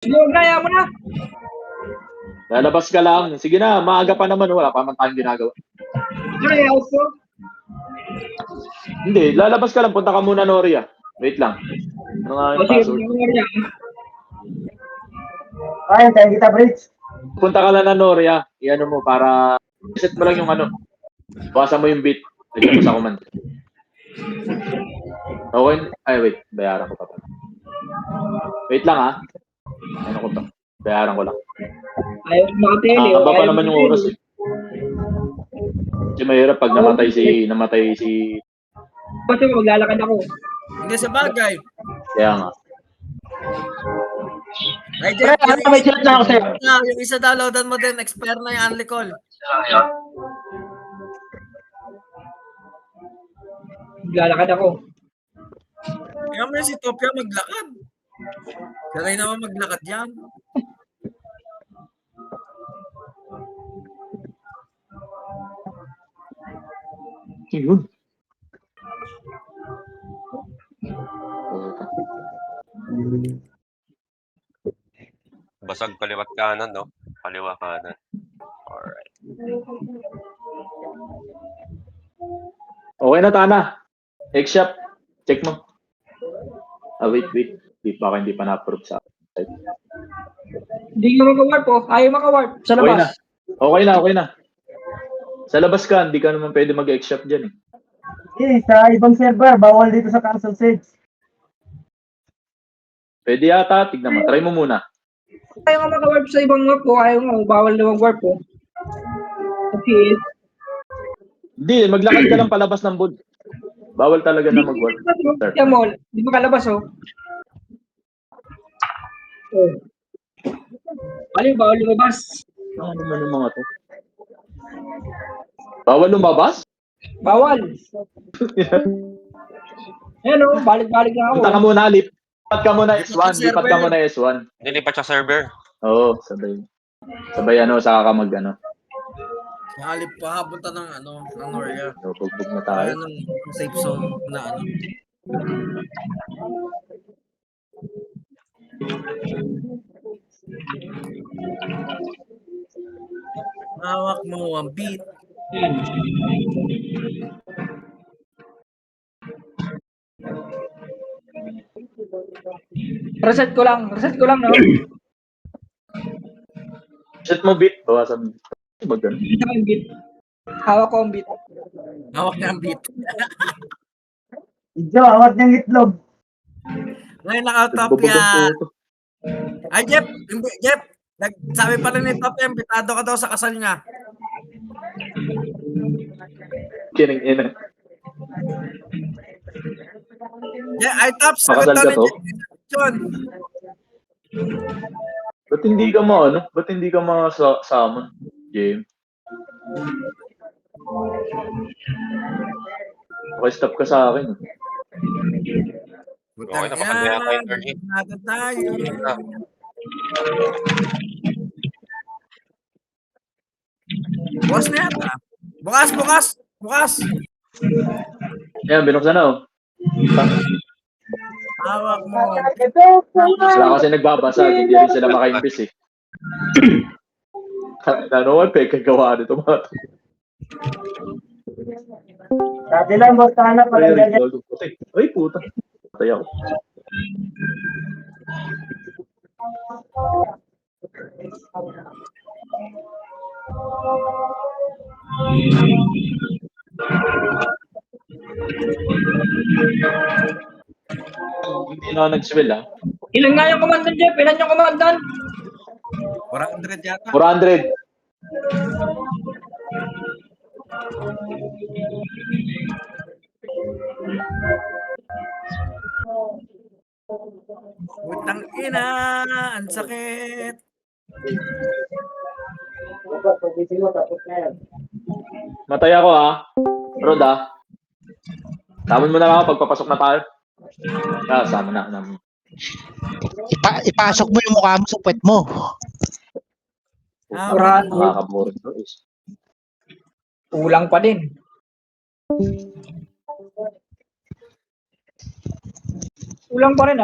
Sige, gaya mo na. Lalabas ka lang. Sige na, maaga pa naman. Wala pa man tayong ginagawa. Ano yung house ko? Hindi, lalabas ka lang. Punta ka muna, Noria. Wait lang. Ano nga yung O sige, password? Noria. Ay, tayo kita, Bridge. Punta ka lang na Noria. Iano mo para set mo lang yung ano. Bawasan mo yung bit. Lagyan mo sa command. Okay. Ay, wait. Bayaran ko pa pala. Wait lang ha. Ano ko to? Bayaran ko lang. Ayaw makatili. Haba pa naman yung oras eh. Kasi mahirap pag namatay si Kasi maglalakad ako. Hindi sa bagay. kaya nga. Ay, Pre, ano, may chat na ako sa'yo. Yung isa downloadan mo din, expire na yung Unli Call. Maglalakad ako. Kaya mo si Topia maglakad. Sanay naman maglakad yan. Yun. Basag kaliwat kanan, no? Kaliwa kanan. Alright. Okay na, Tana. X-shop. Check mo. Wait. Hindi pa na-approve sa site. Hindi ka maka-warp oh. Ayaw maka-warp. Sa Okay na. labas. Okay na. Sa labas ka, hindi ka naman pwede mag-X-shop dyan eh. Sa ibang server, bawal dito sa Cancel Sage. Pwede yata, tignan mo. Try mo muna. Ayaw nga maka-warp sa ibang warp po. Ayaw nga. Bawal na mag-warp po. Okay. Hindi, maglakad ka lang palabas ng board. Bawal talaga na mag-work. Kaya mo, di makalabas oh. Oh. Bawal lumabas. Ano naman yung mga to? Bawal lumabas? Bawal. Ayan oh, balik-balik na ako. Punta ka muna, lipat ka muna S1. Nilipat sa server. Oo, sabay. Sabay saka ka mag Mahalip pa, punta ng Noria. So, bugbog na Kaya tayo. ng safe zone na ano. Hawak mo ang beat. Reset ko lang no. Set mo bit, bawasan. Magano. Ito yung beat. Hawak ko ang beat. Hawak niya ang beat. Idyo, awat niyang itlog. Ngayon naka-Topia. Ay, Jeff! Sabi pa rin ni Topia, imbitado ka daw sa kasal niya. Kining ina. Yeah, ay Tops, sagot Pakasal daw ka ni to? John. Ba't hindi ka sama, James? Okay, stop ka sa akin. Okay, napakanda yata yung turn in. Nato tayo. Bukas na yata. Bukas. Ayan, binuksan na Hawak mo. Sila kasi nagbabasa, hindi rin sila makaimbis eh. Ano nga, pagkagawa nito mga to. Dati lang, boss, sana pala ganyan. Ay, puta. Patay ako. Hindi na ako nag-swell Ilan nga yung komandan, Jeff? Ilan yung komandan? 400 yata. 400. Utang ina, ang sakit. Matay ako Rod Tamon mo na lang ako pagpapasok na tayo. Sama na. Ipasok mo yung mukha mo sa puwet mo. Nakakaboring to is. Kulang pa din. Kulang pa rin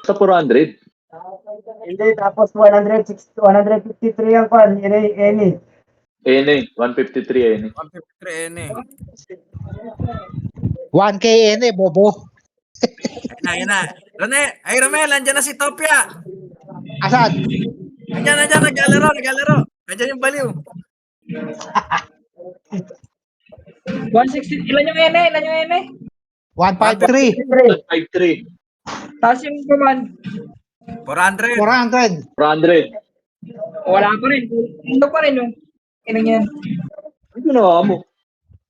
Sa 400. Hindi, tapos 153 ang pan. Any. Ene, 153 Ene. 153 N eh. 1K eh, bobo. Ayun na. Rone, ay Romel, andyan na si Topia. Asan? Andyan, naglalaro. Andyan yung baliw. 160. Ilan yung ene? 153. 53. Tapos yung command, 400. 400. 400. wala pa rin. Ano pa rin yung inang yan. Ano ginawa mo?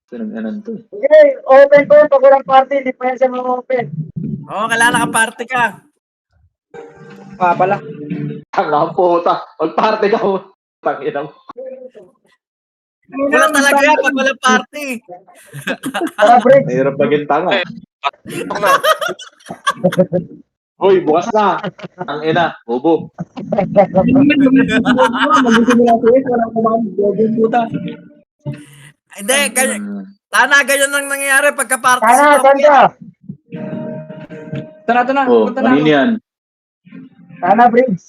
Ano to? Okay, open ko pag walang party. Hindi pa yan siya open. Oo, kailangan nakaparty ka. Pala. Tanga puta. Mag-party ka mo. Tangina mo. Wala talaga yan pag walang party. Tara, break. Mahirap maging tanga. Pasok na. Hoy, bukas na. Ang ina, bobo. Mag-simula ko walang command. Gagawin puta. Hindi, sana ganyan ang nangyayari pagka-party si Sana, saan Topia. ka? Ito na. Oh, Punta na kanina ako. yan. Sana, Briggs.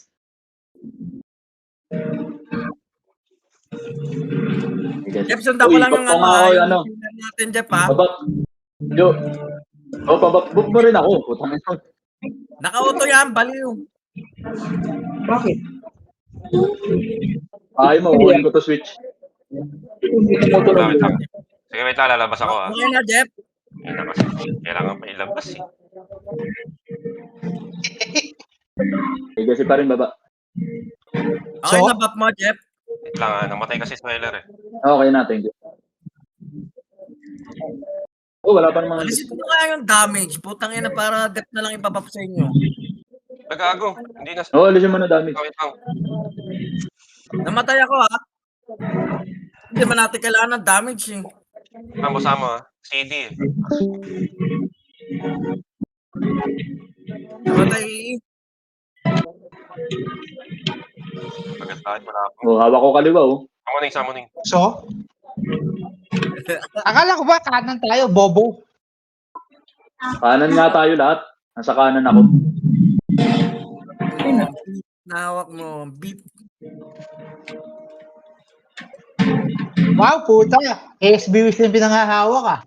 Jeff, sundan ko lang yung ano. yung natin, Jeff, ha? Babak. Yo. Oh, babakbuk mo rin ako. Putang ina. Nakauto yan, baliw. Bakit? Ayaw mo, kunin ko to switch. Hindi ko motor. Wait lang. Sige, wait lang. Lalabas ako, ah. Okay na, Jeff. Yun na kasi. Kailangan pa ilabas, eh. Kasi pa rin baba. Okay So? na, bap mo, Jeff. Wait lang, ah. Namatay kasi spoiler, eh. Okay na, thank you. Oh, wala pa namang... Alisin mo kaya yung damage. Putang ina, para death na lang ibabap sa inyo. Nagago. Hindi na. Oh, alisin mo na damage. Wait lang. Namatay ako, ha? Hindi man natin kailangan ng damage, eh. Samo-samo, ah. CD, eh. Namatay, Pagkatahan mo na ako. Oh, hawak ko kaliwa, oh. Summoning. So? Akala ko ba kanan tayo, bobo? Kanan nga tayo lahat. Nasa kanan ako. Nahawak mo, beat. Wow, puta. ASB yung pinangahawak ah.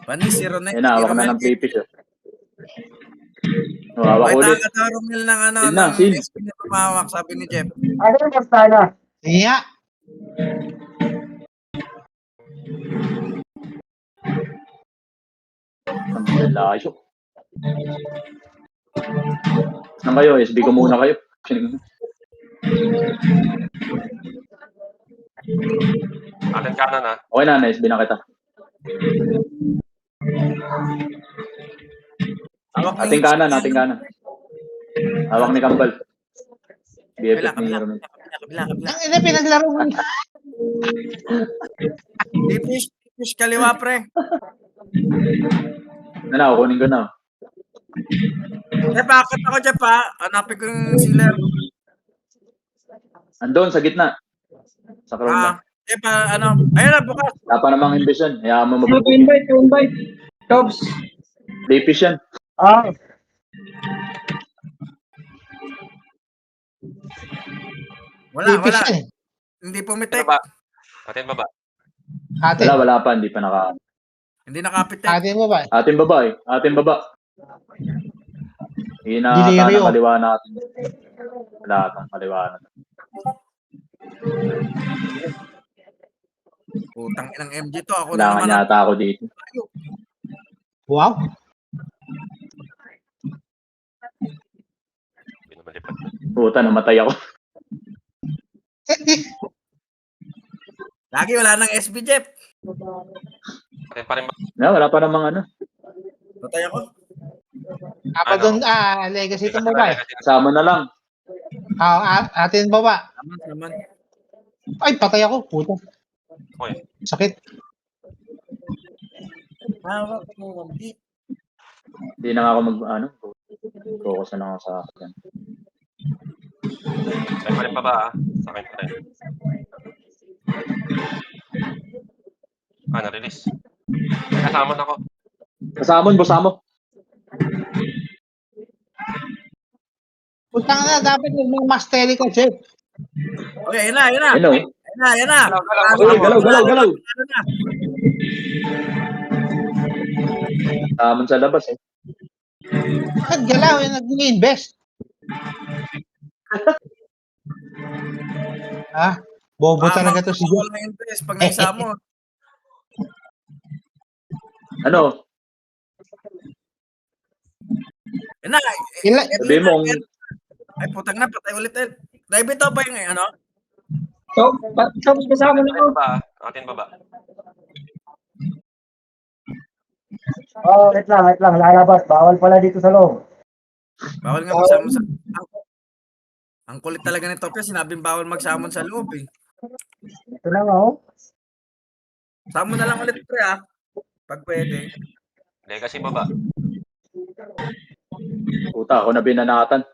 Panis, si Ronel. Ayun na, hawak na ng playfish, oh. Oh, hawak May ulit. takat na Romel ng ano, Sin na, ng sin. SP na pumawak, sabi ni Jeff. Ano yung sana? Sige nga. Ang layo. Saan kayo? SB ko muna kayo. Atin kanan, ah. Okay na, SB na kita. Hawak Ating kanan. Hawak ni Kambal. BFF ni Romel. Kabila. Ang ina, pinaglaro mo. Fish kaliwa, pre. Na, kukunin ko na. Jeff, akit ako, Jeff, ha? Hanapin ko yung sealer. Andun, sa gitna. Sa crown lang. Jeff, ayun na, bukas. Wala pa namang invision. Hayaan mo Ano, mabubukin. invite. Tobs. Playfish yan. Ah, Wala. Fish eh. Hindi Atin pumitik. baba. Atin baba. Atin. Wala pa. Hindi pa naka... Hindi nakapitik. Atin mo ba? Ating baba eh. Ating baba. Hindi na Delirio. ng kaliwa natin. Wala kang kaliwa natin. Putang inang MG to. Ako na Kailangan naman. yata ako dito. Wow. Hindi na malipad. Puta, namatay ako. Lagi wala nang SB, Jeff. Atin pa rin ba? Wala pa namang ano. Patay ako. Apa doon, legacy ito mo ba? Kasama na lang. Atin mo ba? Naman. Ay, patay ako. Puta. Uy. Sakit. Hawak mo, beat. Hindi na nga ako focus na lang ako sa akin. Sa'yo pa rin pa ba, ah? Sa akin pa rin. Na-release. May kasama na ako. Kasamon, boss mo. Putang na, dapat yung mga mastery ka, Jeff. Okay, yan na, yan na. Ano? Yan na, yan na. Uy, galaw. Tamon sa labas eh. Bakit galaw yung nag-invest? Ha? Bobo talaga to si Jeff. Bawal na interest pag naisama mo. Ano? Yan na. Sabi mo, Ay, putang na, patay ulit. Dahil ito ba yung ano? So, tapos kasama na ako. Atin baba. Oh, wait lang. Lalabas. Bawal pala dito sa loob. Bawal nga magsama sa... Ang kulit talaga ni Topia, sinabing bawal magsamon sa loob eh. Ito na nga, oh. Samo na lang ulit pre pag pwede. Legacy baba. puta ako na binanatan.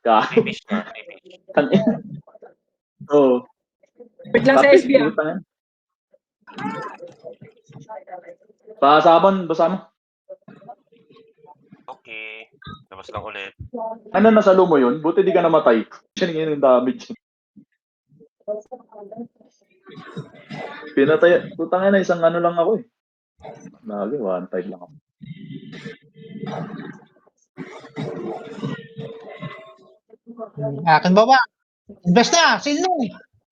Fish na. Oo. Wait lang sa SB ah. Puta yan. Pasabon, basa mo. Okay. Labas lang ulit. Ano nasalo mo yun? Buti di ka namatay. Siya ngayon yung damage. Pinatay. Putang na, isang ano lang ako eh. Lagi, one time lang ako. Akin baba. Invest na, sino?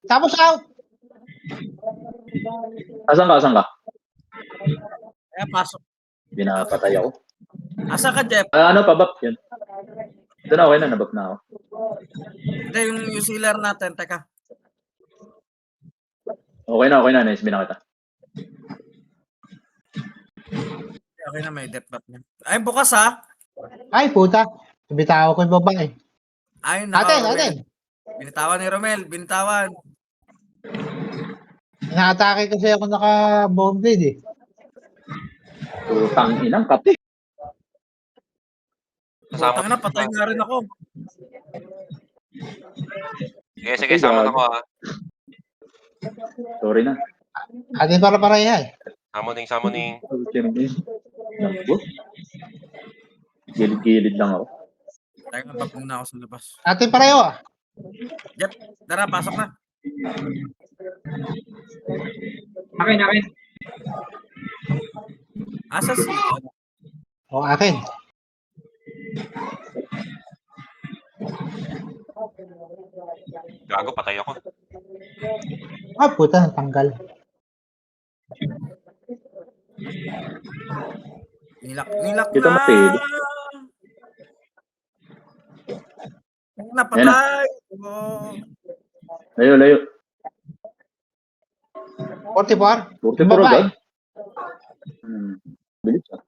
Tapos out. Asan ka? Kaya pasok. Pinapatay ako. Asa ka, Jeff? Ano, pabap yan. Ito na, okay na, nabap na ako. Hindi, yung sealer natin. Teka. Okay na, na-SB na kita. Okay na, may death bat niya. Ay, bukas ha. Ay, puta. Bitaw ko yung babae. Ay, Atin. Binitawan ni Romel, binitawan. Inaatake kasi ako naka-bomb blade eh. Putang inang kape. Kasama. Putang na, patay nga rin ako. Sige, sama na ko ha. Sorry na. Atin para pareha eh. Summoning. Naku. Gilid-gilid lang ako. Tayo nga, bag muna ako sa labas. Atin pareho ah. Jeff, tara, pasok na. Akin. Asa si... O akin. Gago, patay ako. Ah, puta, natanggal. Nilak Kita na. mapili. Napatay. Oh. Layo. 44. 44 Babae. agad. Bilis ah.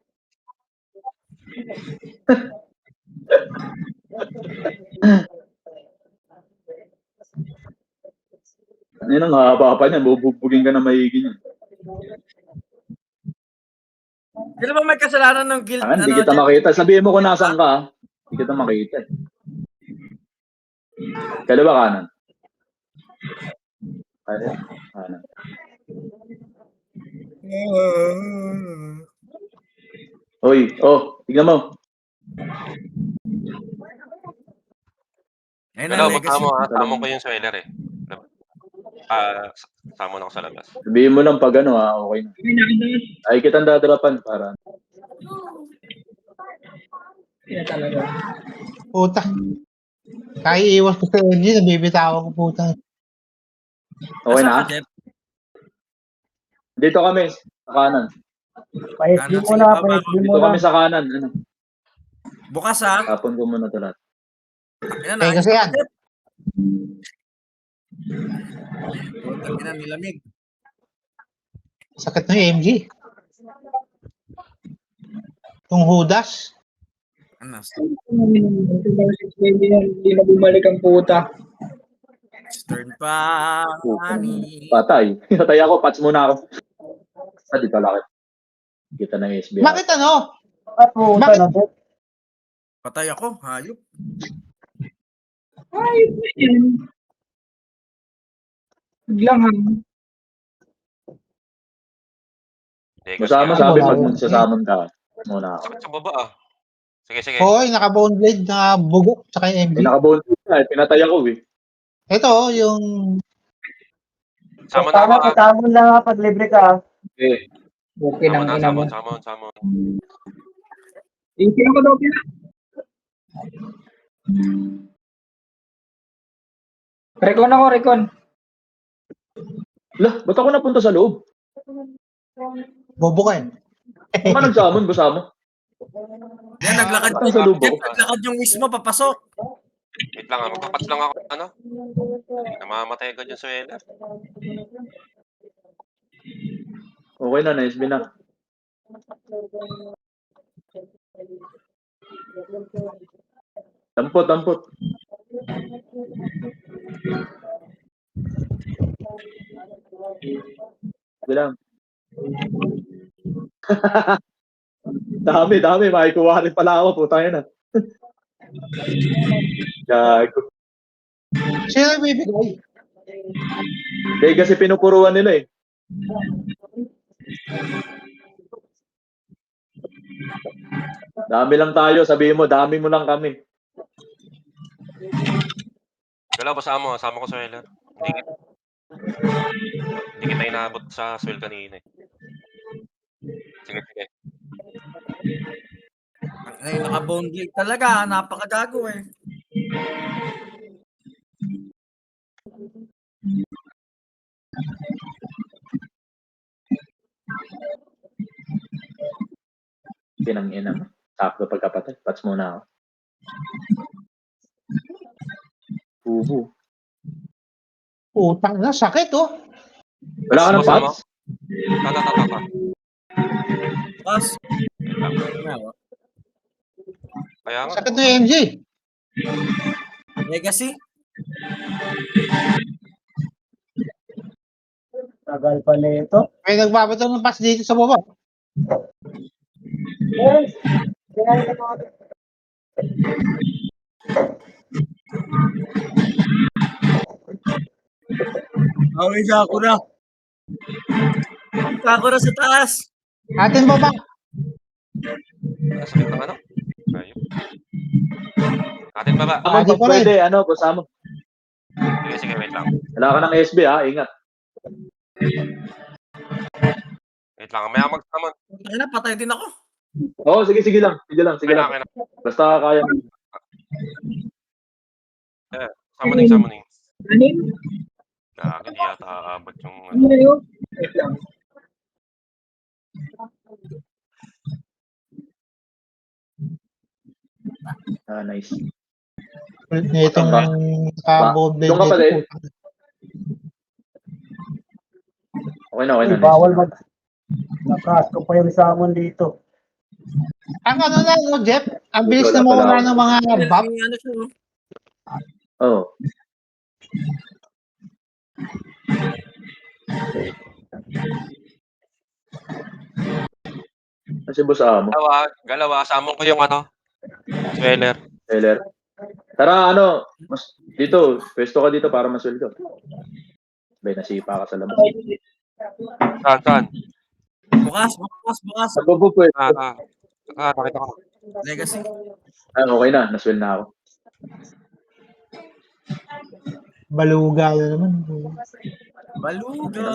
Yan ang haba pa niyan. Bubugbugin ka na maiging yan. Sino ba may kasalanan ng guild? Hindi kita makita. Sabihin mo kung nasaan ka. ah. Hindi kita makita. Kaliwa kanan. Kanan. Hoy, tignan mo. Ayun Pero na, legacy. tamon ko yung sweater eh. Samon ako sa labas. Sabihin mo lang pag ano okay na. Ay kitang dadarapan para. Yan talaga. Puta. Kaya iwas ko sa LG, nabibitawan ko puta. Okay Asa na? ka, Jeff? Dito kami sa kanan. Pa-SB Kanan, muna, sige, pa-SB Dito muna. kami sa kanan. Ano? Bukas ha. Tapon ko muna ito lahat. Ayun Kaya kasi yan. Putang ina, nilamig. Sakit ng AMG. Itong Hudas. Ano? 2006 yan, hindi na bumalik ang puta. Stern pa. Ani. Patay. Patay ako. Patch muna ako. Di pala kita. Kita ng SB. Bakit ano? Ah, puta Bakit? na. Patay ako. Hayop. Ayun na yan. Biglang Legacy. Masama Ano, sabi wala pag ko. magsasamon ka. Muna ako. Sakit sa baba ah. Sige. Oo, yung naka-bone blade na bugok tsaka yung MG. Pinaka-bone na, pinatay ako eh. Ito, yung Samon na ako. Tama, tamon lang pag libre ka. Eh, Okay nang ina mo. Samon. Easy ako daw pila. Recon ako, recon. lah, ba't ako napunta sa loob? bobo ka eh. Kung ka nagsamon, gusto mo? Yan, naglakad Ang sa loob Jeff, ako. naglakad yung mismo, papasok. Wait lang, magpapat lang ako. Ano? Namamatay agad yung Suela. Okay na, nice na. Dampot. Sige lang. dami. Makikuha rin pala ako. Putang ina. Gago. Sino yung bibigay? Eh, kasi pinupuruan nila eh. Dami lang tayo. Sabihin mo, dami mo lang kami. Galaw, basama ko Suela. Hindi kita inaabot sa swell kanina eh. Sige. Ay, naka-bone blade talaga, napakagago eh. Pinang-ina mo. Sakto pagkapatay. Pats muna ako. Uhu. Utang na, sakit oh. Wala ka ng Basama. pats? Tata. Pas. Wait lang. Kaya nga. Sakit na yung MG. Legacy. Tagal pa nito. May nagbabato ng pass dito sa baba. Yes. Kaya ito mga Away sa ako na. Sakura sa taas. Atin baba. Sakit ng ano? Ayun. Atin baba. Ako di pag ko rin. pwede, basama. Sige, wait lang. Wala ka ng SB ha, ingat. Wait lang, may magsamon. Ay na, patay din ako. Oo, sige lang. Sige lang. Kailangan. Basta kaya mo. Summoning. Anim? Kaya hindi yata aabot yung... Ano na yun? Wait lang. Nice. Ulit na itong Doon naka-bone blade ka pa din. dito. Okay na. Nice. bawal mag nakas ko pa yung samon dito. Ang ano na, no, Jeff? Ang bilis na mawala ng mga buff. May ano siya, oh. Oo. Kasi boss amo. Galawa, samon ko yung ano? Sweller. Taylor. Tara, mas dito, pwesto ka dito para masweldo. Bay, nasipa ka sa labas. Saan? Bukas. Sa bobo pwesto. Nakita ko. Legacy. Okay na, naswel na ako. Baluga na naman. Baluga.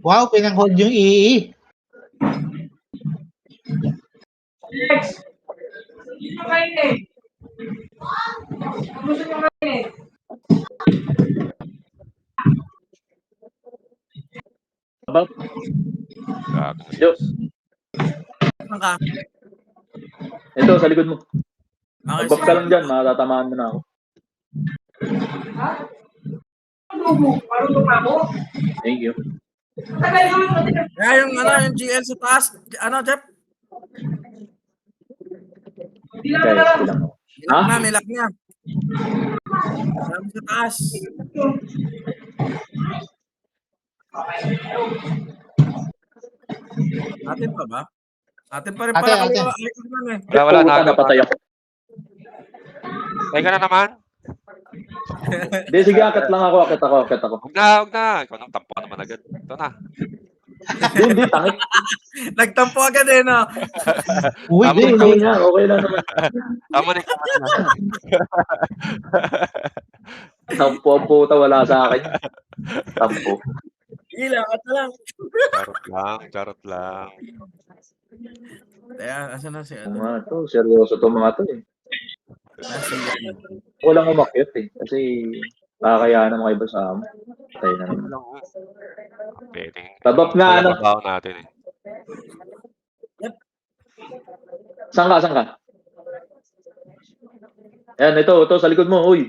Wow, pinang-hold yung EE. Abang, yo, Saan ka? ito, sa likod mo. Okay, Magbak ka lang dyan, matatamaan mo na ako. Thank you. Kaya yung GL sa taas. Jeff? Guys, bilang ako. Nilak na. Sabi sa taas. Atin pa ba? Atin pa rin pala. Atin. Wala, Puta, napatay ako. Teka na naman. Hindi, sige, akit lang ako, akit ako. Huwag na. Ikaw nang tampuan naman agad. Ito na. Hindi, tangik. Nagtampo agad eh, no? Uy, Tama Hindi, na. hindi nga, okay lang naman. Tama na. Tampo ang puta, wala sa akin. Tampo. Ilang, at lang. Charot lang. Kaya, asan na si Yung ano? mga to, seryoso to mga to eh. Nasi, Walang umakyat eh. Kasi kakayaan ng mga iba sa amin. Tayo na naman. Pwedeng. Tabap nga, ano? Trabaho natin eh. Saan ka? Ayan, ito, sa likod mo, uy.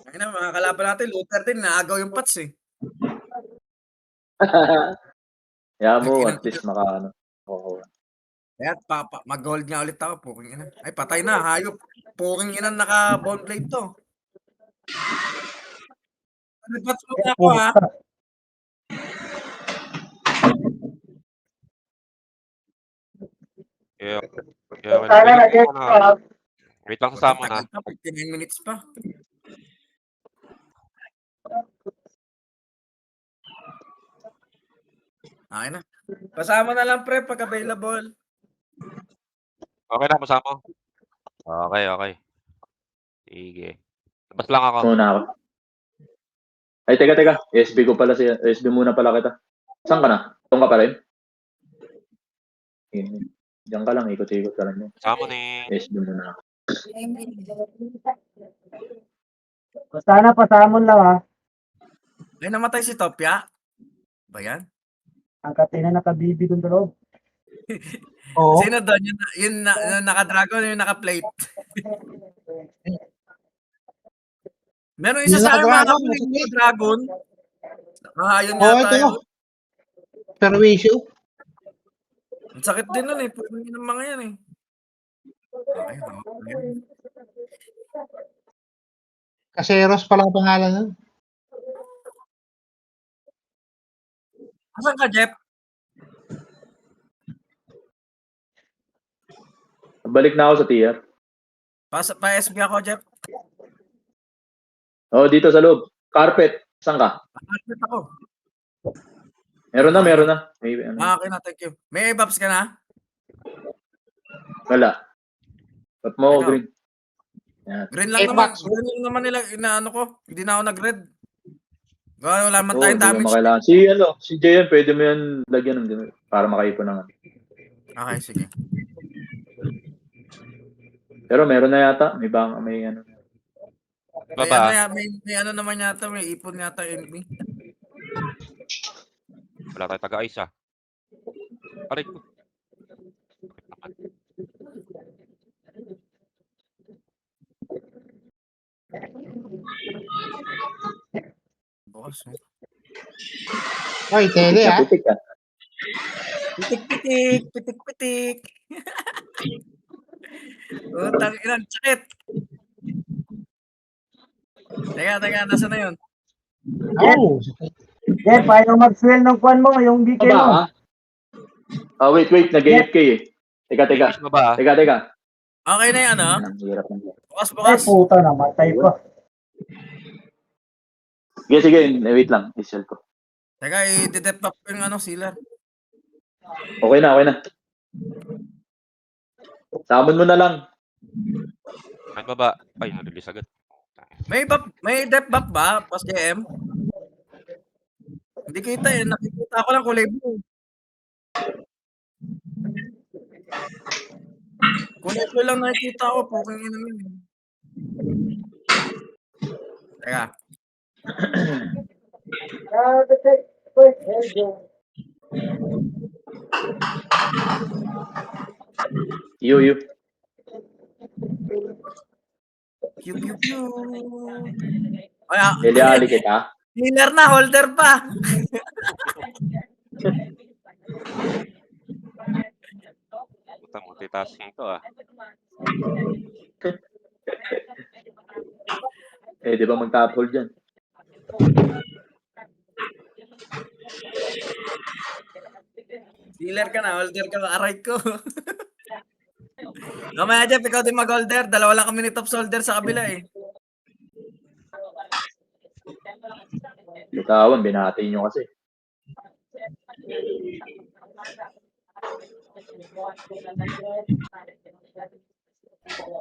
Ayun na, mga kalaban natin, Luther din, naagaw yung Pats eh. Kaya mo, at least maka, Oo. Kaya mag-gold nga ulit ako, puking ina. Ay, patay na, hayop. Puking ina, naka-bone blade to. Nag-bats mo na ako, ha? Kaya, Sana nag-get ka. wait lang sasama na. Tagal pa, 59 minutes pa. Okay na. Pasama na lang, pre, pag available. Okay na, masama. Okay. Sige. Labas lang ako. Muna ako. Ay, teka. SB ko pala SB muna pala kita. Saan ka na? Doon ka pa rin? Diyan ka lang, ikot-ikot ka lang. Sama ni. SB muna ako. Sana pasamon lang ha. Ay, namatay si Topia. Ba yan? Ang katina nakabibi dun sa loob. Oo. Sino doon? Yung naka-dragon, yung naka-plate. Meron isa Yung sa akin naka-dragon, mga naka-plate. dragon. Yun Oo, yata ito. yun. Perwisyo. Ang sakit din nun eh. Pwede ng mga yan eh. Okay. Kaseros pala ang pangalan nun. Asan ka, Jeff? Balik na ako sa TR. Pa-SB ako, Jeff. Dito sa loob. Carpet. Saan ka? Bakit ako? Meron na. May, Okay na, thank you. May buffs ka na? Wala. Ba't mo, Ikaw? green? Yan. Green lang naman nila, inaano ko. Hindi na ako nag-red. Wala man tayong Hindi mo damage. makailangan. Si JM, pwede mo yan lagyan ng ganun para makaipon ng ano. Okay, sige. Pero meron na yata. May ano. Baba. May ano naman yata, may ipon yata enemy. Wala tayong taga-ice ah. Aray ko. Bukas, eh. Ay, tele ha. Putik ka. Pitik. Utang ina, sakit. Teka, nasa na yun? Oo. Jeff, ayaw mag-swell ng kwan mo, yung BK Baba, mo. ha? Wait. Nag-AFK eh. Teka. Ice baba. Teka. Okay na yan, ha? Ang hirap ng Bukas. Ay, puta na, matay pa. Sige. Wait lang. Isel ko. Teka, i-detect up yung sealer. Okay na. Samon mo na lang. Ay baba. Ay, nalilis agad. May depth buff ba? Pas JM? Hindi kita eh. Nakikita ko lang kulay blue. Kulay blue lang nakikita ko. Puking ina nun. Teka. You. Pew. Ay, Deli-ali kita. healer na, holder pa. Putang multitasking to ah. Di ba mag-top hold dyan? Dealer ka na, holder ka na, aray ko. Mamaya, Jeff, ikaw din mag-holder. Dalawa lang kami ni top holder sa kabila eh. Bitawan, binati nyo kasi.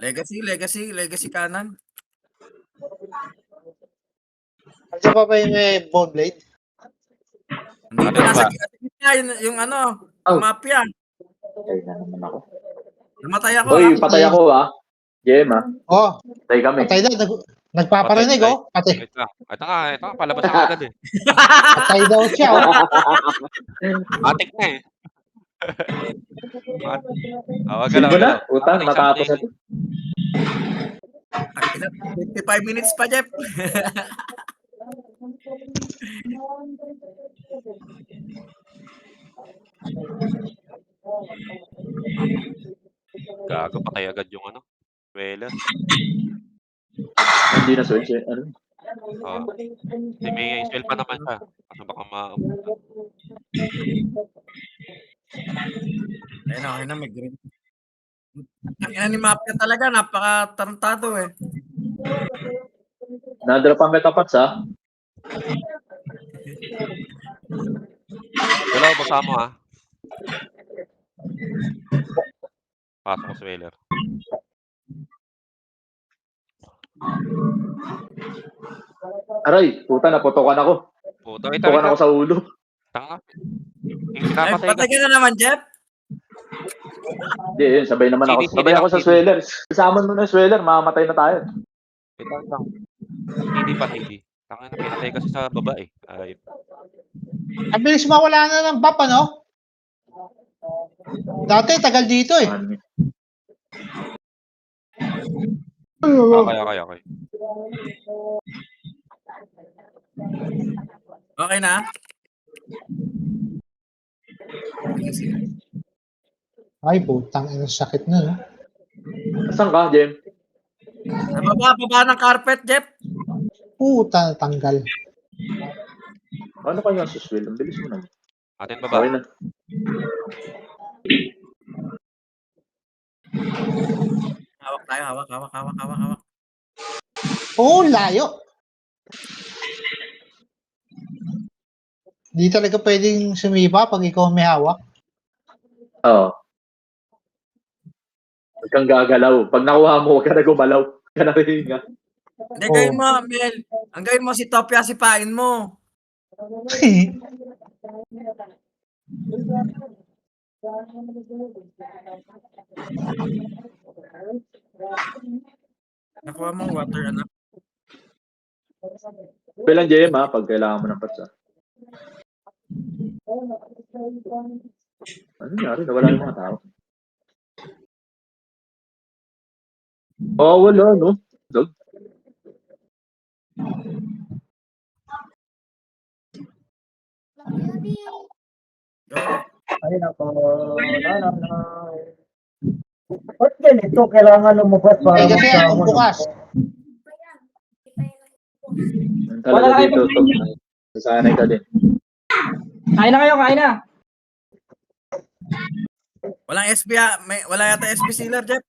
Legacy kanan. Ano pa ba yung may bone blade? Dito nasa gitna yung ano, yung mafia. Ay na naman ako. Namatay ako. Uy, ah. patay ako ah. Jem ah. Oh, Patay kami. patay na. Nagpaparinig, oh. Patay. Wait lang. Ito nga, palabas na agad eh. Patay daw siya, oh. Matik na eh. Wag Silbo wag na. Utang, matapos na ito. 55 minutes pa, Jeff. Gago, patay agad yung ano. Wela. Hindi na switch eh. Ano? Hindi may spell pa naman siya. Ano baka Ayun na, may green. Ang ina ni Mafia talaga, napaka-tarantado eh. Nadrop ang metapats ah. Dalaw, basa mo ha. Pasok ko sa Whaler. Aray, puta, naputokan ako. Puto, ito. Putokan ako sa ulo. Tanga. Ay, Pinapatay patay ka. ka na naman, Jeff. Hindi, yun, sabay naman ako. CD, Sabay ako sa CD. sweller. Isaman mo na yung sweller, mamamatay na tayo. Ito lang. Hindi pa, hindi. Tanga na, pinatay kasi sa baba eh. Ay, Ang bilis mawala na ng buff, ano? Dati, tagal dito, eh. okay. Okay na? Ay, putang, ang sakit na, no? Saan ka, Jem? Baba ng carpet, Jeff. Puta, tanggal. Ano kaya sa swell? Ang bilis mo na. Atin baba. Okay na. Hawak tayo, hawak. Oo, layo. Hindi talaga pwedeng sumipa pag ikaw may hawak. Oo. Huwag kang gagalaw. Pag nakuha mo, huwag ka na gumalaw. Huwag ka na hihinga. Hindi, gawin mo, Mel. Ang gawin mo si Topia, sipain mo. Nakuha mo water, anak. Bilang Jem ha, pag kailangan mo ng patsa. Ano nangyari? Nawala yung mga tao. Oh, wala, no? Dog. Ayun ako. Ba't ganito? Kailangan lumabas para Eh, kasi magkama anong ng- bukas? Ang talaga Wala dito, kayo Tok. Nasanay ka din. Kain na kayo, kain na. Walang SB, wala yata SB sealer, Jeff.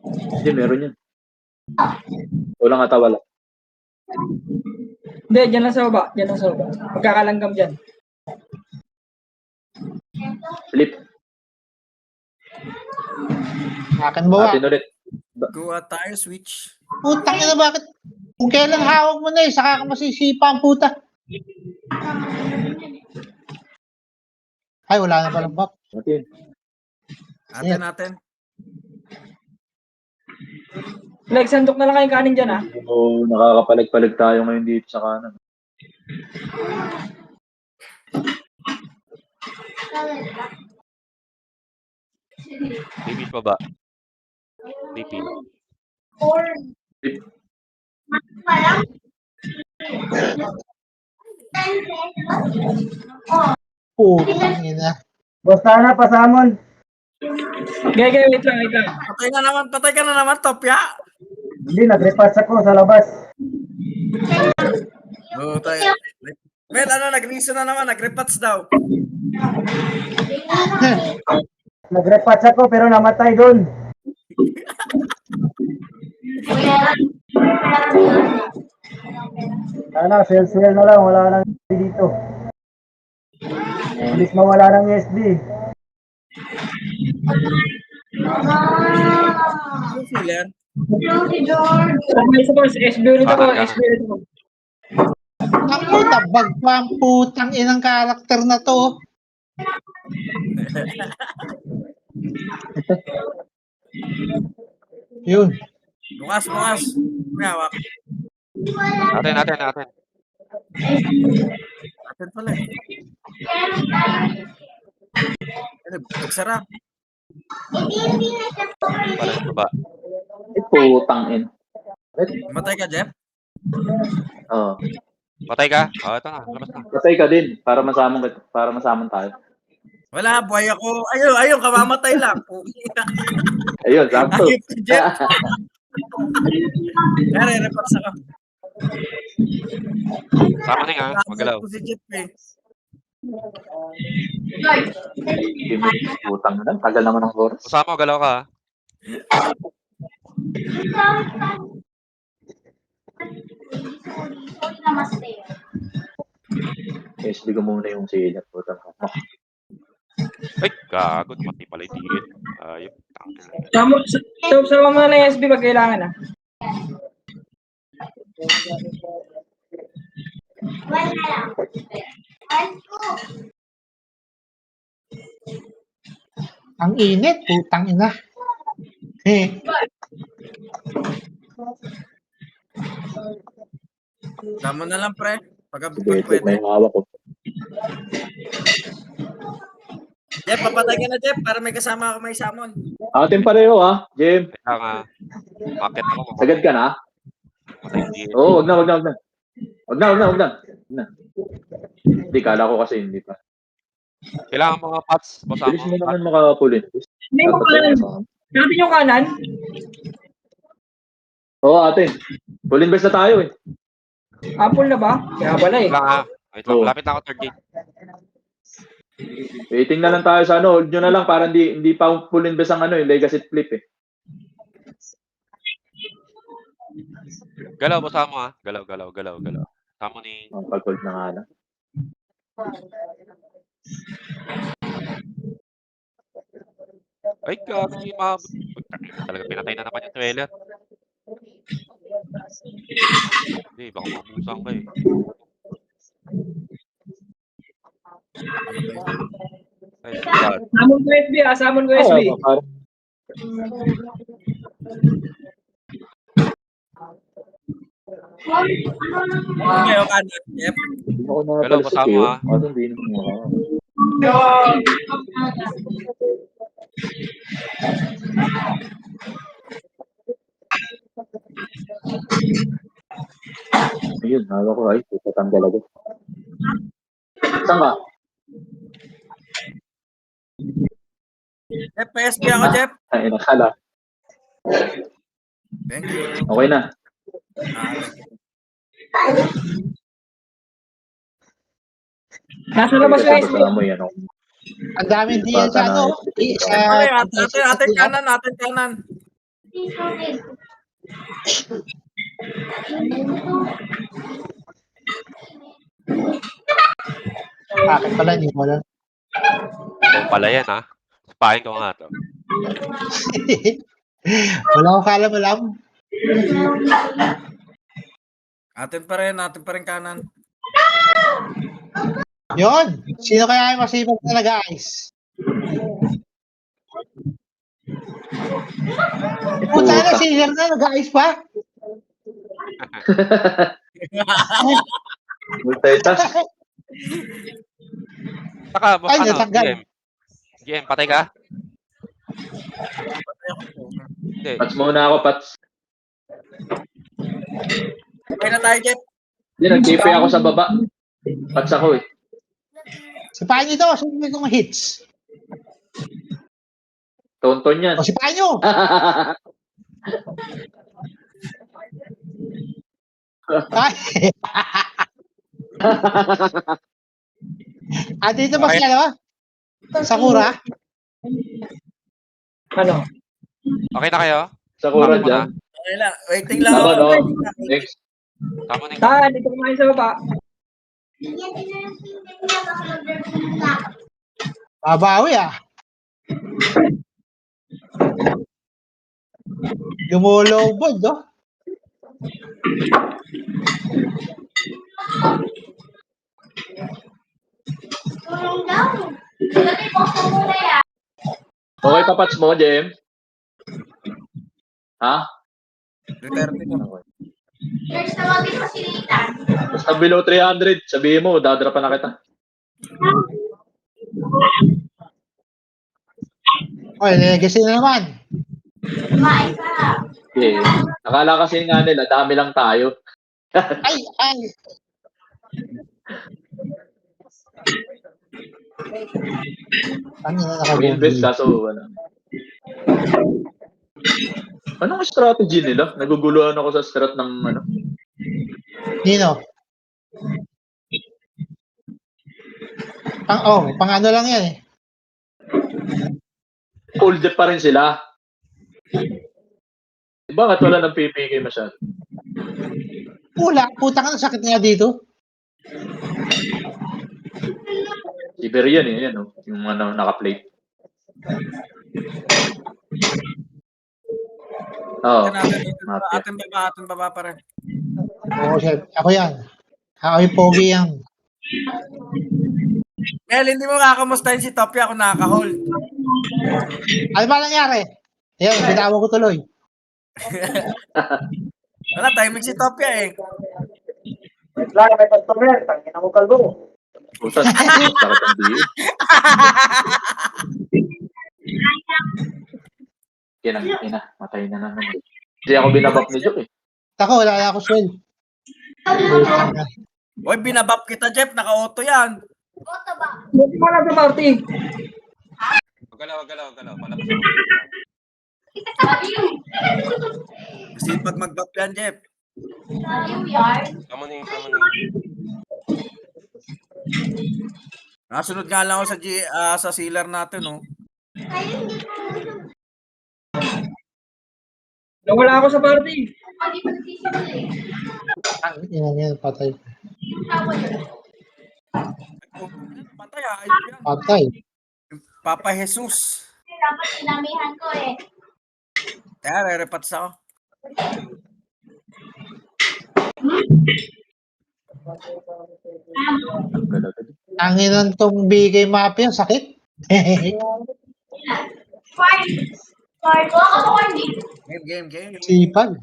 Hindi, meron yan. Walang ata wala. Hindi, dyan lang sa baba. Dyan lang sa baba. Magkakalanggam dyan. Flip. Akin bawa. Atin ulit. Kuha tayo, switch. Putang ina, bakit? Kung kailan hawak mo na eh, saka ka masisipa ang puta. Ay, wala na palang buff. Atin. Natin. Like, sandok na lang kayong kanin dyan, ha? Oo, nakakapalag-palag tayo ngayon dito sa kanan. DP pa ba? DP. Putang ina. Basta na, pasamon. Gaya, wait lang. Patay ka na naman, Topia. Hindi, nag-repass ako sa labas. Oo, tayo. Mel, nag-reason na naman, nag-repats daw. Nag-repatch ako pero namatay doon. Sana, sell na lang. Wala nang SB dito. Bilis mawala ng SB. Yung filler. Isa po, SB ulit ako, SB ulit ako. Ako, tabag pa ang putang inang karakter na to. Yun. Bukas. May hawak. Natin. Atin pala eh. Ano, nagsara. Para sa baba. Putang in. Matay ka, Jeff? Oh. Patay ka? Ito na. Labas na. Patay ka din para masamang tayo. Wala, buhay ako. Ayun, kamamatay lang. Ayun, sakto. Ayun, Jeff. Report sa ka. Sama nga. Magalaw. Si Jeff eh. Putang na. Tagal naman ng oras. Usama, galaw ka. SB ko muna yung sila. Putang na. Ay, gago. Mati pala yung tigil. Ayun. Sama mo na yung SB pag kailangan, ah. Ang init, putang ina. Tama na lang, pre. Pag Sige, na pwede. yung hawak ko. Jeff, papatay ka na, Jeff, para may kasama ako may samon. Atin pareho ha, Jim. Kaya nga. Market ako. Sagad ka na? Matay yung tigil. Oo, wag na. Wag na. Hindi, kala ko kasi hindi pa. Kailangan mga pots. Usama. Bilis mo naman makapulin. May mo kanan. Natin yung kanan. Oo, atin. Full invest na tayo eh. Apple na ba? Kaya pala eh. Wait lang ha. Wait lang. Oo. Malapit na ako third gate. Waiting na lang tayo sa ano. Hold nyo na lang para hindi pa full invest ang ano, yung legacy flip eh. Galaw, usama ha. Galaw. Tama ni... Pag-hold na nga lang. Ay, gago yung mabot. Talaga pinatay na naman yung trailer. Hindi, baka mamusang ka eh. Ay, God. Samon ko SB, ah. Samon ko SB. Parang Okay, o kanan, Jeff. hindi ako Galaw, nakapalis kasama, kayo. ah. Kasi hindi naman ako. Ayun, hawak ko ay. Putang talaga. Saan ka? Jeff, PSB ako, Jeff. Ay, nakala. Thank you. Okay na. Nasa labas yung SB. Basta mo yan. Ang daming diyan sa ano. Atin kanan. Bakit pala, hindi mo lang. Ikaw pala yan ha. Sapahin ko nga to. Wala akong kalam-alam. Atin pa rin kanan. Yun. Sino kaya yung masipag na nag-ice? Puta na, senior na, nag-ice pa. Multitask. Saka, Ay, ano, natanggal. GM, patay ka? Hindi. Pats muna ako, Pats. Okay na tayo, Jeff. Hindi, nag-TP ako sa baba. Pats ako eh. Sipahin nyo ito, sunod kong hits. Tonton yan. O, sipahin nyo. Ay. Dito ba Okay. siya, no? Sakura? Ano? Okay na kayo? Sakura Tama mo dyan. Okay lang. Waiting lang Tama, ako. no? Waiting lang. Next. Tama na Saan? Dito kumain sa baba. Babawi ah. Lumulobod, oh. Okay pa patch mo, Jem? Ha? Duterte ko. Okay. Basta below 300, sabihin mo, dadrapan na kita. Oh, legacy na naman. Okay. Akala kasi nga nila, dami lang tayo. Ay, ay. Ano na Mag-invest nakabumili? kaso, ano. Anong strategy nila? Naguguluhan ako sa strat ng, ano. Nino? Pang ano lang yan eh. Full dep pa rin sila. Bakit wala ng PPK masyado? Pula, putang ang sakit nga dito. Siberian eh, yan, oh. Yung ano, naka-plate. Oo. Mafia. Atin baba pa rin. Oo, chef. Ako yan. Ako yung pogi yan. Mel, hindi mo kakamustahin si Topi ako nakaka-hold. Ano ba nangyari? Ayan, binawa ko tuloy. Wala, timing si Topi eh. Wait lang, may customer. Tangina mo kalbo. Putas. Sakit ang diyo. Kina. Matay na naman. Hindi ako binabak ni Joke eh. Ako, wala na ako swell. Putang na. Uy, binabap kita, Jeff. Naka-auto yan. Buti pa lang sa party. Wag galaw. Palabas ako. Sipag mag-bap yan, Jeff. Summoning. Nasunod nga lang ako sa sealer natin, oh. Nawala ako sa party. Ang ina niya, patay. Patay, ayun yan. Patay. Papa Jesus. Dapat sinamihan ko eh. Kaya, re-repats ako. Ang inang tong BK Mafia, sakit. Fine. Fine. Wala ka ba hindi? Game. Sipag.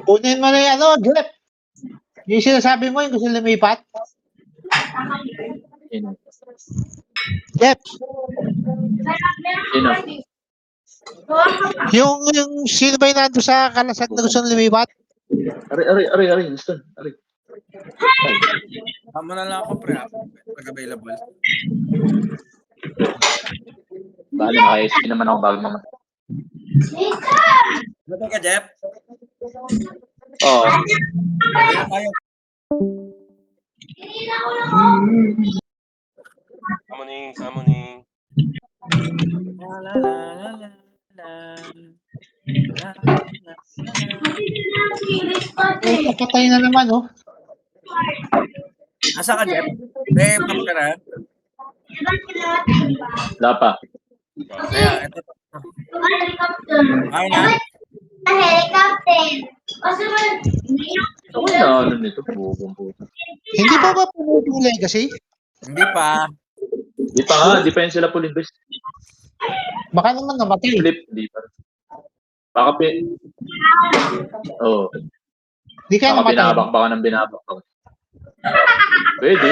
Kunin mo na yung ano, Jeff. Yung sinasabi mo, yung gusto lumipat. Jeff, Sino? yung sino ba yung nando sa kalasat na gusto lumipat? Ari, Winston. Ari. Tama na lang ako, pre. Pag-available. Bala, naka-SP naman ako bago naman. Ano ka, Jeff? Oo. Kaya tayo. Summoning. Patay na naman, oh. Asa ka, Jeff? Bap ka na. Wala pa. Kaya, ito. Ay na. Helicopter. Kasi Ako na, ano nito? Bubong puta. Hindi ba puno yung legacy? Hindi pa. Di pa nga, di pa yun sila full invest. Baka naman namatay. Flip, di pa. Baka Oo. Hindi kaya Baka namatay. binabak baka ng binabak. Pwede.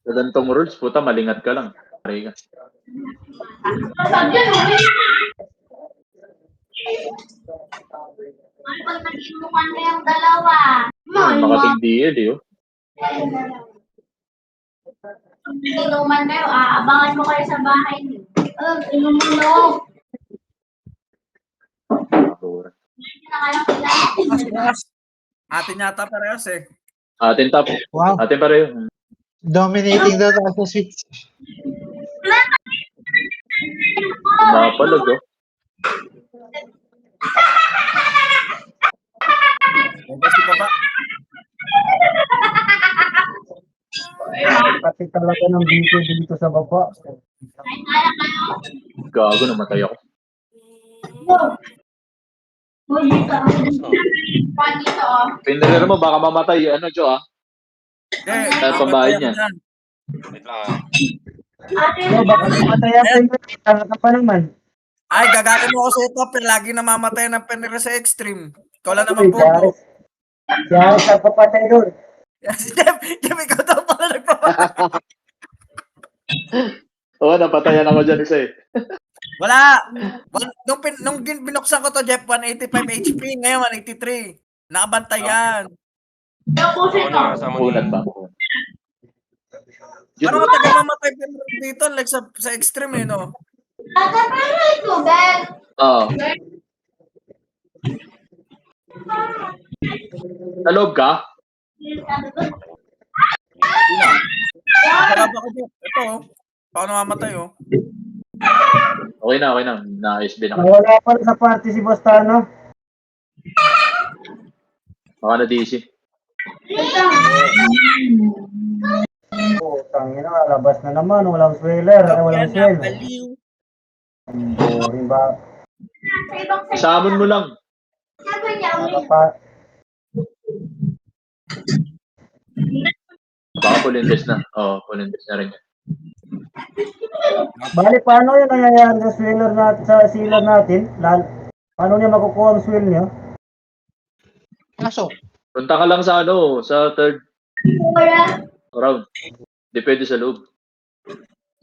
Sa gantong rules, puta, malingat ka lang. Pare ka. pag nag-inuman na yung dalawa. Makating DL, eh. Oh. Inuman kayo, aabangan mo kayo sa bahay niyo. Inuman. Basura. Mas. Atin yata parehas eh. Atin top. Wow. Atin pareho. Dominating daw tayo sa Switch. Mapalag, oh. Kasi pa ba? Pati talaga ng dito dito sa baba. Gago, namatay ako. Dito, oh. Pinrere mo, baka mamatay. Ano, Jo, ah? Eh, Dahil pambayad niyan. Wait lang ah. No, baka mataya pa yung ka pa naman. Ay, gagawin mo ako sa ito, pero lagi namamatay ng penere sa extreme. Ikaw lang Uy, naman po. si Aris ang papatay doon. Si Jeff, ikaw daw pala nagpapatay. Oo, napatayan ako dyan isa eh. Wala. Nung binuksan ko to, Jeff, 185 HP. Ngayon, 183. Nakabantay yan. Ako na, kasama ni... Kunat ba? Parang matagal mamatay dito, like sa extreme eh, no? Ata pero ito, Ben. Oo. Sa loob ka? Wala ba ko dito? Ito, oh. Paano mamatay, oh? Okay na, okay na. Na-SB na. Nawala pa sa party si Bostano. Baka na-DC. Oh, tangina, labas na naman. Walang sweller. Ay, walang swell. Baliw. Boring ba? Sa ibang side. Samon mo lang. Sabi niya, Baka full invest na. Oo, full invest na rin yan. Bali, paano yung nangyayari sa sweller natin, sa sealer natin? Paano niya makukuha ang swell niya? Kaso, Punta ka lang sa ano, sa third wala. round. Depende sa loob.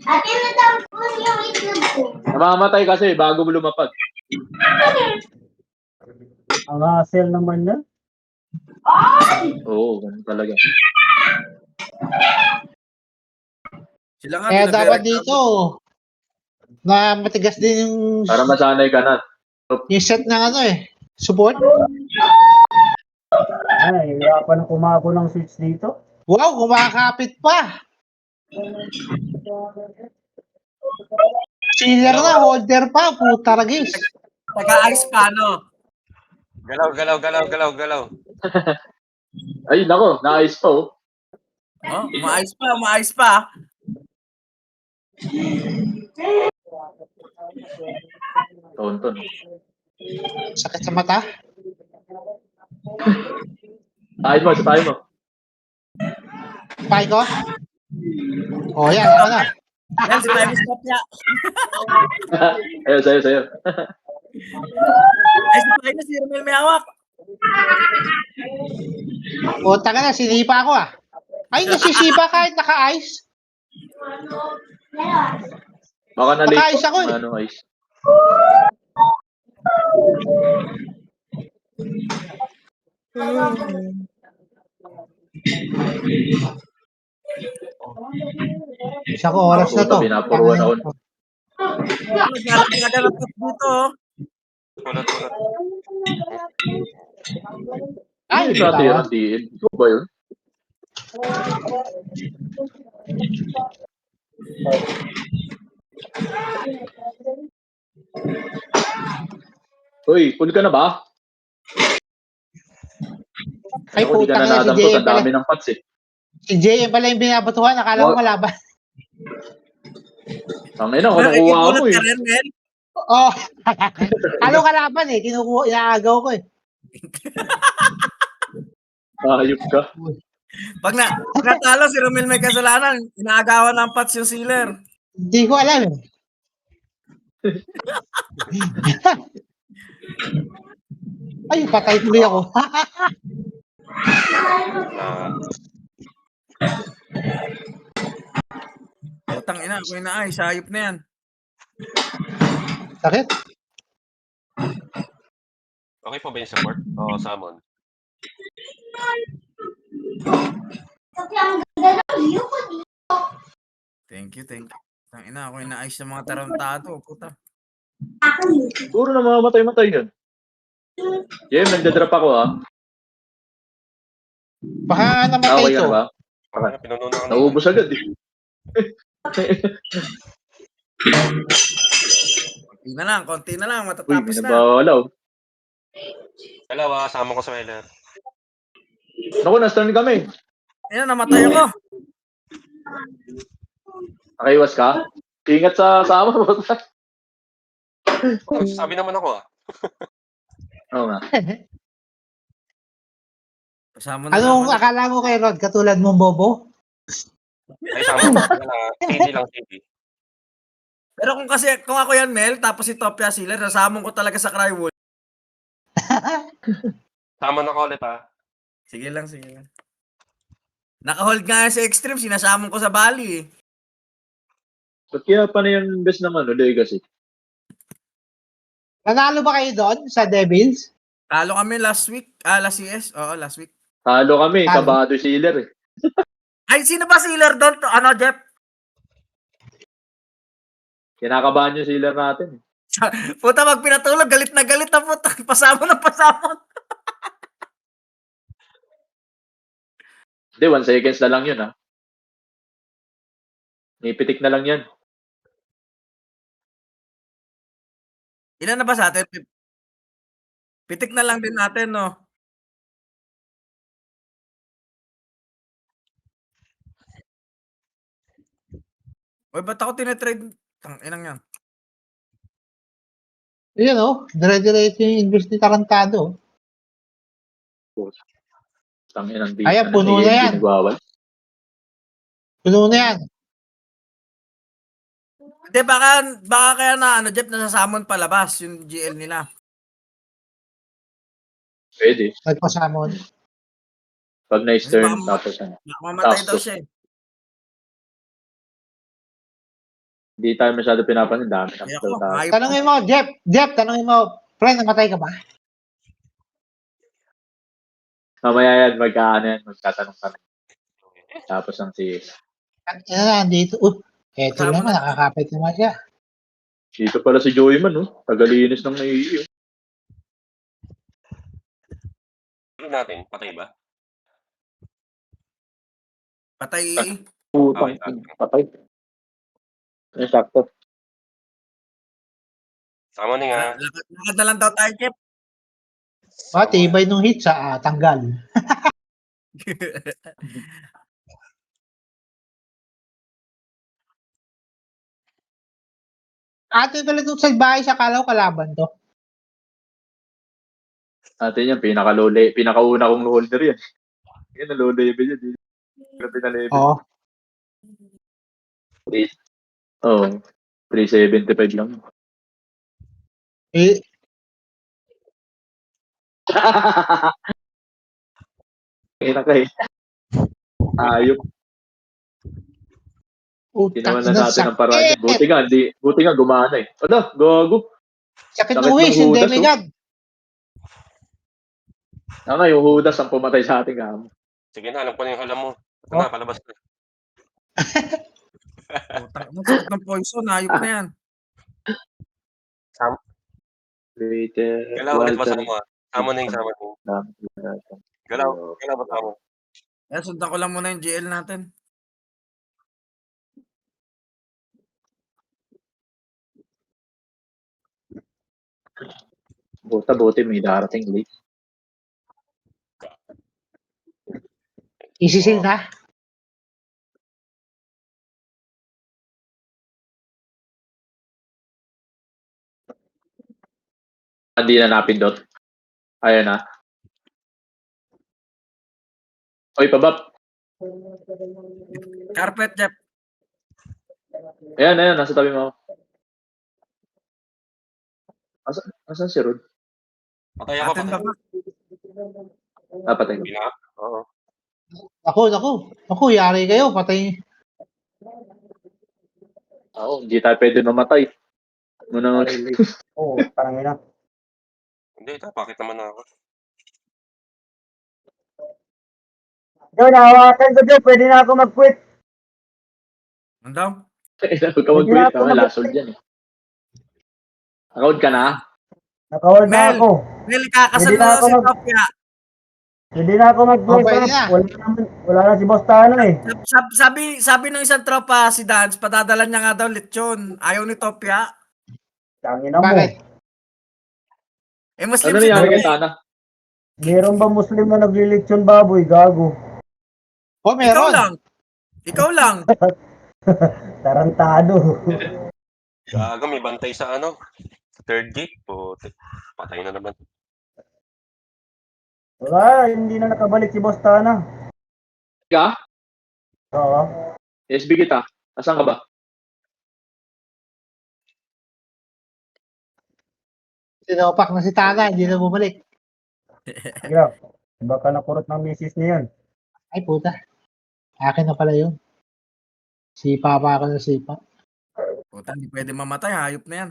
Ate, natapos yung itlog ko. Namamatay kasi bago mo lumapag. Ang hassle naman niya. Oo, ganun talaga. Sila nga, kaya dapat binaberek dito, na matigas din Para masanay ka na. yung set ng ano eh, support. Ay, hirapan ng kumago ng switch dito. Wow, kumakapit pa. Sealer na, holder pa, puta ragis. Taga-ice pa, no? Galaw. Ay, nako, na-ice pa oh. Oh, umaayos pa. Tonton. Sakit sa mata. Tayo mo, sa tayo mo. Pay ko. Oh, yan, ako na. Yan, si Times Kopya. Ayun, sa'yo. Ay, si Times, si Romel may hawak. Puta ka na, sinipa ako ah. Ay, nasisipa kahit naka-ice. Baka na-late. Naka-ice ako eh. Ano, ice. Isang oras na to. Binapuruan ako. Naglalagyan ng dito, oh. Kulot. Ay, Ay, dati bitaw. yan, DN. Ikaw ba yun? Uy, full ka na ba? Ay, Ako, di ka putang na na, si nadampot. JM Ang pala. dami ng pots eh. Si JM pala yung binabatuhan, akala ko kalaban. Ang ina, kinukuha mo Nakikikulot eh. ka rin, Mel. Oh, akala ko kalaban eh, kinukuha, inaagaw ko eh. Ayop ka. Pag natalo, si Romel may kasalanan. Inaagawan ng pats yung sealer. Hindi ko alam eh. Ay, patay tuloy ako. Putang ina, ako ay, sayop na yan. Sakit. Okay pa ba yung support? O, summon? Kasi ang ganda ng view ko dito. Thank you, thank you. Tangina, ako inaayos ng mga tarantado, puta. Siguro na mamamatay-matay yun. Nagdadrop ako Baka namatay Okay ka to. na ba? Ano, pinununa ka na. Naubos agad eh. Konti na lang, Uy, matatapos may na. nabawala oh. Dalawa, sama ko sa Weller. Naku, na-stun kami. Ayun, namatay ako. Nakaiwas ka? Ingat sa sama mo. Oh, sabi naman ako Oo nga. Kasama na Anong lang. akala mo kay Rod? Katulad mong bobo? Ay, sama ko. CD lang, CD. Pero kung ako yan, Mel, tapos si Topia Sealer, nasamon ko talaga sa Crywolf. Sama na ko ulit Sige lang. Naka-hold nga yan sa Extreme, sinasamon ko sa Bali eh. Ba't kaya pa na yung best ng Legacy? Nanalo ba kayo doon sa Devils? Talo kami last week. Last CS? Oo, last week. Talo kami, Talo. kabado sealer eh. Ay, sino ba Sealer doon? Ano, Jeff? Kinakabahan yung sealer natin. Puta, pag pinatulog, galit na puta. Pasamon. Hindi, 1 seconds na lang yun Nipitik na lang yan. Ilan na ba sa atin? Pitik na lang din natin, no? Uy, ba't ako tinetrade? Inang yan. Yun dire-diretso yung invest ni Tarantado. Tangin ang Kaya puno na yan. Nagwawal. Puno na yan. Hindi, baka kaya na, Jeff, nasasamon palabas yung GL nila. Pwede. Nagpasamon. Pag nice Kasi turn, baka tapos mamatay daw Tapos, siya eh. hindi tayo masyado pinapansin. Dami na. Kaya ako, ayop. Tanungin mo, Jeff, tanungin mo, friend, namatay ka ba? Mamaya yan, magtatanong kami. Tapos ang si... Dito. Eto Kasama naman, na- nakakapit naman siya. Dito pala si Joeyman, Tagalinis ng naiiyo. natin. Patay ba? Patay. Putang, patay. Ay, sakto. Sama ni nga. Lakad na lang daw tayo, Jeff. Tibay nung hit sa tanggal. Ate pala itong salbahe sa kalaw kalaban to. Atin yan, pinakauna kong holder yan. Yan, low level yan. Grabe na level. Oo. Oo. 375 lang. Eh, Kaya ka eh. Ayop. utang Ginawa na ina natin ang paraan. sakit. Buti nga gumana eh. Ala, gago. Sakit Sakit ng ng wish, hindi hudas, may God. Yung hudas ang pumatay sa ating kamo. Sige na, alam ko na yung alam mo. Ito Oh. na, palabas na. Sakit ng poison, ayop na yan. Galaw ulit ba sama? Sama na yung sama mo. Galaw ba sama? Kaya sundan ko lang muna yung GL natin. Buti may darating late. Isisil na. Hindi na napindot. Ayan na. Oy, pabab. Carpet, Jeff. Ayan, nasa tabi mo. Asan si Rod? Patay ako. Atin ba? Patay ko. Oo. Ako, yari kayo, patay. Hindi tayo pwede namatay. Muna Oo, parang yun. Hindi, bakit naman ako? Joe, nahawakan ko, Joe. Pwede na ako mag-quit. Ano daw? Huwag ka Hindi na mag-quit. ako Wala, lasol dyan eh. Account ka na? Nakawal na Mel, ako. Mel, kakasal Hindi na na daw ako si mag... Topia. Hindi na ako mag-play pwede na. Wala na si Boss Tano eh. Sabi ng isang tropa si Dance, padadala niya nga daw lechon. Ayaw ni Topia. Tangina mo. Bakit? Eh, Muslim Ano si nangyari kay Topia. Tana? Meron ba Muslim na naglilitsyon baboy? Gago. Oh, Ikaw meron. lang. Ikaw lang. Tarantado. Gago, may bantay sa ano. Third gate. Puti. Patay na naman. Wala, hindi na nakabalik si Boss Tana. Ka? Oo. SB kita. Asan ka ba? Sinopak na si Tana, hindi na bumalik. Yeah. Baka nakurot ng misis niya yan. Ay, puta. Akin na pala yun. Sipa pa ako ng sipa. Puta, hindi pwede mamatay. Hayop na yan.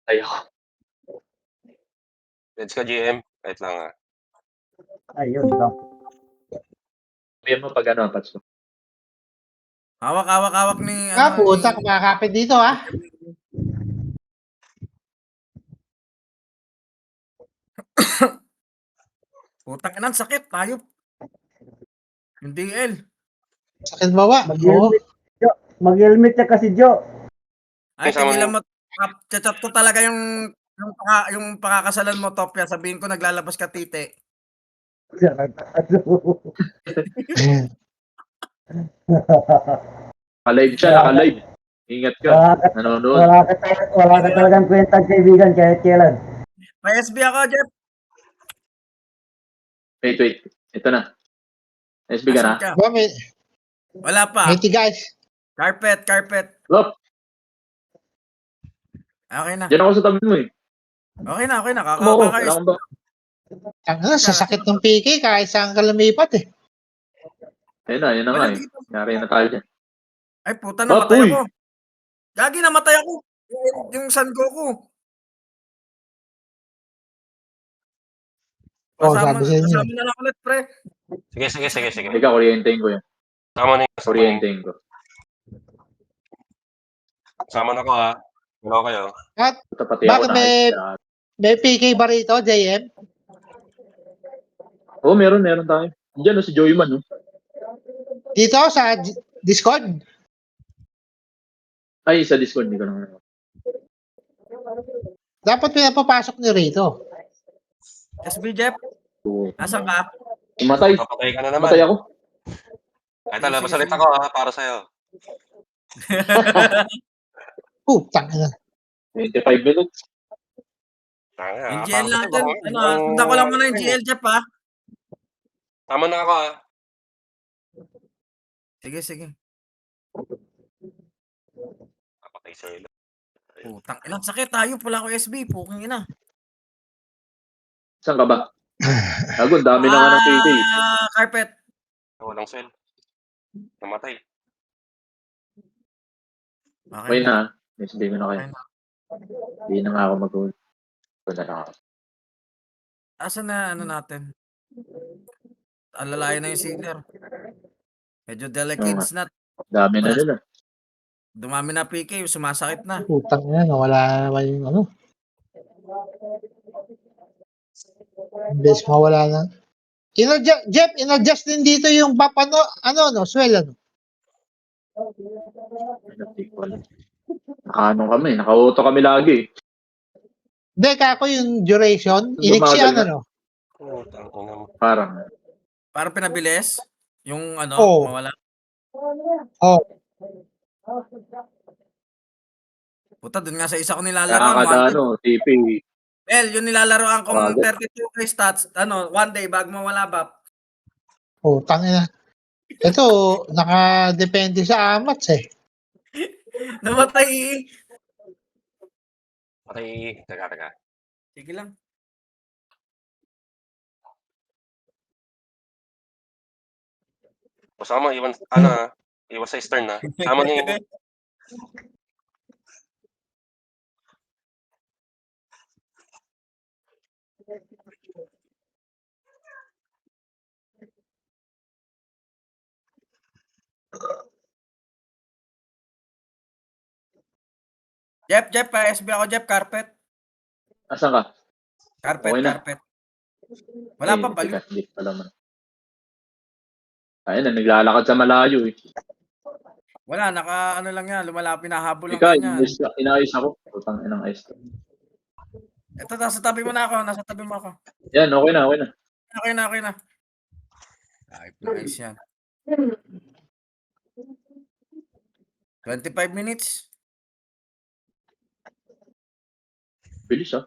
Ayaw. Let's ka, GM. Wait lang ah. Ayun lang. Sabihan mo pag ano, Patso. Hawak ni... Ah, Ano, puta, ni- kumakapit dito ah. Putang ina, sakit. Hayop. Yung DL. Sakit bawa. Oo. Mag-helmet. Jo. Mag-helmet siya kasi Jo. Ay, Kasama tigilan mo- mo. Chat ko talaga yung pakakasalan mo, Topia. Sabihin ko, naglalabas ka, tite. Naka-live siya, naka-live. Ingat ka. Wala ka, Nanonood. wala ka talagang kwentang kaibigan kahit kailan. May SB ako, Jeff. Wait. Ito na. SB ka na? Asan ka? Ba, may, Wala pa. may guys. Carpet. Look, Okay na. dyan ako sa tabi mo eh. Okay na. Tama ko. Kailangan ba? Ang sa sakit ng PK, kahit saan ka lumipat eh. Ayun na nga Wala eh. dito. Yari na tayo dyan. Ay, puta, namatay Uy! ako. Gagi, namatay ako. Yung San Goku. Oh, sabi sa inyo. Kasama na lang ulit, pre. Sige. Ika, kuryentein ko yan. Sama na yung Kuryentein ko. Sama na ko ha. Hello kayo. At Ito pati ako bakit na. may PK ba rito, JM? Oo, meron tayo. Diyan si Joyman. Oh. Dito sa Discord? Ay, sa Discord. Hindi ko naman. Dapat pinapapasok niyo rito. SB, Jeff. Oo. Asan ka? Umatay. Papatay ka na naman. Umatay ako. Ito, labas Sige. ulit ako ha. Para sa'yo. Putang ina. 25 minutes. Yung GL natin. Sundan ko lang muna yung GL, Jeff, ha? Tama na ako ha. Sige. Papatay sa'yo. Putang ina, sakit. Tayo, pula ko SB. Puking ina. Saan ka ba? Gago, dami na nga ng PK. Carpet. Walang cell. Namatay. Okay na. SB ko na kayo. Okay na. Hindi na nga ako mag-uwi. Ito na lang ako. Asan na ano natin? Alalayan na yung sealer. Medyo delicates na. Dami na nila. Dumami na PK, sumasakit na. Putang ina, nawala na naman yung ano. Imbes mawala na. Jeff, in-adjust din dito yung bap swell ano. Naka-ano kami. Naka-auto kami lagi. Hindi, kako yung duration, Bumagal iniksian na. ano. Putang ina mo. Parang. Parang pinabilis. Yung ano, Oo. mawala. Oh, Puta, dun nga sa isa ko Kaya nilalaro. kada ano, TP. Yung nilalaroan kong Grabe. 32k stats, one day bago mawala ba? putang ina. Ito, nakadepende sa amats eh. Namatay. Patay. Teka. Sige lang. Basta mo, iwan sa stern na. Sama na yung Jeff, pa-SB ako, Jeff, carpet. Asan ka? Carpet, Okay na. carpet. Wala Eh, pa balik. teka, hindi pa naman. Ayun na, naglalakad sa malayo eh. Wala, ano lang yan, pinahabol lang Ikaw, yan. inayos ako. Putang inang ayos. Ito, nasa tabi mo na ako. Yan, okay na, okay na. Okay na. Ay, nice yan. 25 minutes. Bilis ah.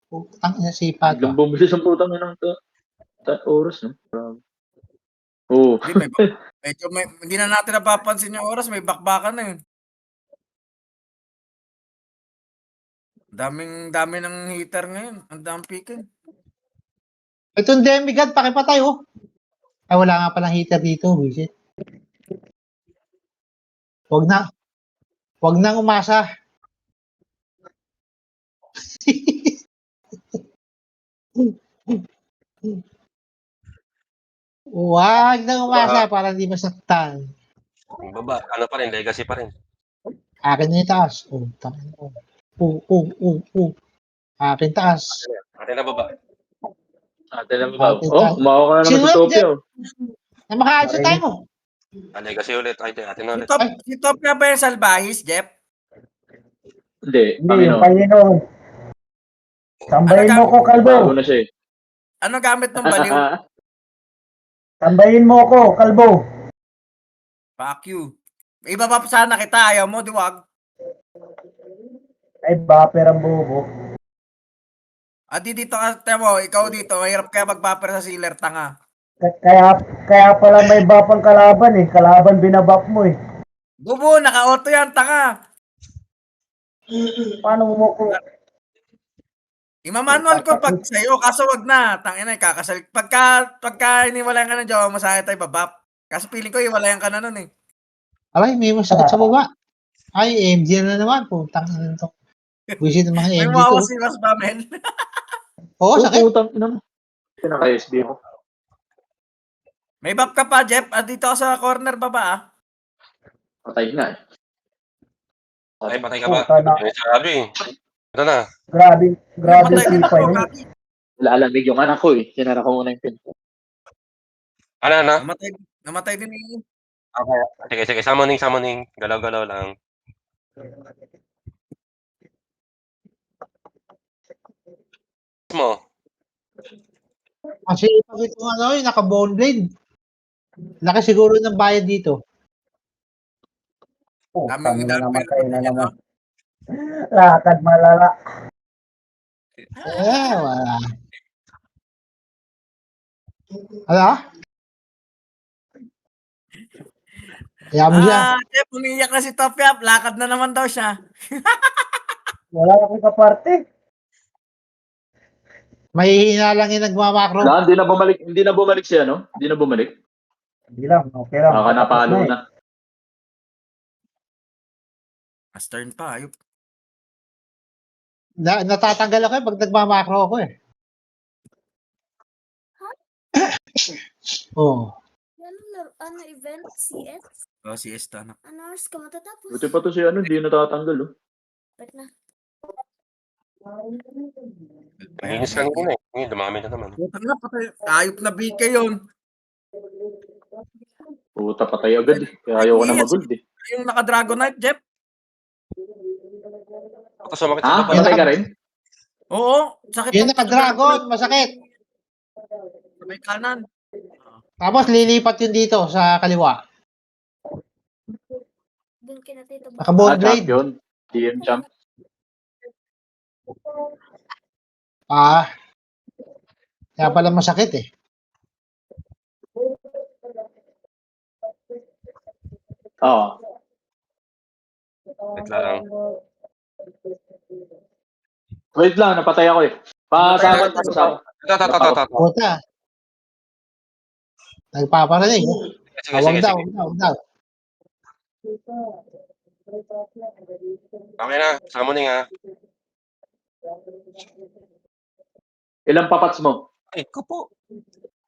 Putang ina sipa to. Biglang bumilis ang putang inang oras, no? Grabe. Oo. Hindi, hindi na natin napapansin yung oras, may bakbakan na yun. Dami ng heater ngayon. Ang daming pikin. Itong demigod, pakipatay oh. Ay, wala nga palang heater dito, visit. Wag nang umasa. Wag nang umasa para hindi masaktan. Yung baba, ano pa rin, legacy pa rin. Akin na yung taas. Oh, tangin mo. Akin taas. Atin na baba. Ate na ba? Oh, kumawa ka na naman Sino sa Topia. Oh. Na makaadsa tayo mo. Legacy ulit. Atin na ulit. Si Top nga ba yung salbahis, Jeff? Hindi, Hindi, yung Panginoon. Panginoon. Sambahin mo ko, kalbo. Bago na siya eh. Ano gamit ng baliw? Sambahin mo ko, kalbo. Fuck you. Iba pa sana kita, ayaw mo, diwag. Ay, bapper ang bobo. At dito ka, temo, ikaw dito, mahirap kaya mag-buffer sa sealer, tanga. Kaya pala may bap ang kalaban eh. Kalaban binabap mo eh. Bubo, naka-auto yan, tanga. Paano mo ko? Imamanual ko pag sa'yo, kaso wag na. Tangina, kakasal. Pagka iniwalayan ka ng jowa mo sa akin tayo, babap. Kaso feeling ko, iwalayan ka na nun eh. Alay, may masakit sa baba. Ay, MG na naman. Putang ina to. Visit ng mga May MG mawa to. si Mas Bamel. Oo, sakit. Putang ina mo. Pinaka-SB ko. May bap ka pa, Jeff. At dito ako sa corner baba, ah. Patay na eh. Ay, patay ka ba? Puta na. Yung sabi. Ito na. Grabe Patay din sipa ako, yun. Kaki. Lalamig yung anak ko eh. Sinara ko muna yung pinto. Ano na? Namatay din yung... Okay. Sige. Summoning. Galaw-galaw lang. Mo. Kasi pag itong ano, yung naka-bone blade. Laki siguro ng bayad dito. Putang ina, namatay na yan, naman. Lakad malala. Wala. Ano? Kaya mo siya. Jeff, umiiyak na si Top Yap. Lakad na naman daw siya. Wala akong kaparte. Mahihina lang yung nagmamakro. Wala, hindi na bumalik siya, no? Hindi na bumalik. Hindi lang, okay lang. Baka napalo Tapos na. Astern pa, ayop. Natatanggal ako pag nagmamakro ako eh. Oh. Ano event? CS? Oh, si Esta na. Ano oras ka matatapos? Buti pa to si ano, hindi natatanggal, oh. Ba't na? Nanginis ka nila eh. Ngayon, dumami na naman. Putang na, patay. Ayop na BK yun. Puta, patay agad eh. Kaya ayaw ko na mag-gold eh. Yung naka-Dragonite, Jeff. Ako sumakit Ha? sa baba. Patay ka rin? Oo. Sakit Yung ng- naka-dragon, masakit. Sa may kanan. Tapos lilipat yun dito sa kaliwa. Doon kina Tito Boy. Naka-bone blade. Champion. DM champ. Kaya pala masakit eh. Oo. Wait lang, napatay ako eh. Pasama. Tata. Puta. Nagpaparating. Sige. Wag daw. Okay na. Summoning ha. Ilang papats mo? Ay, ko po.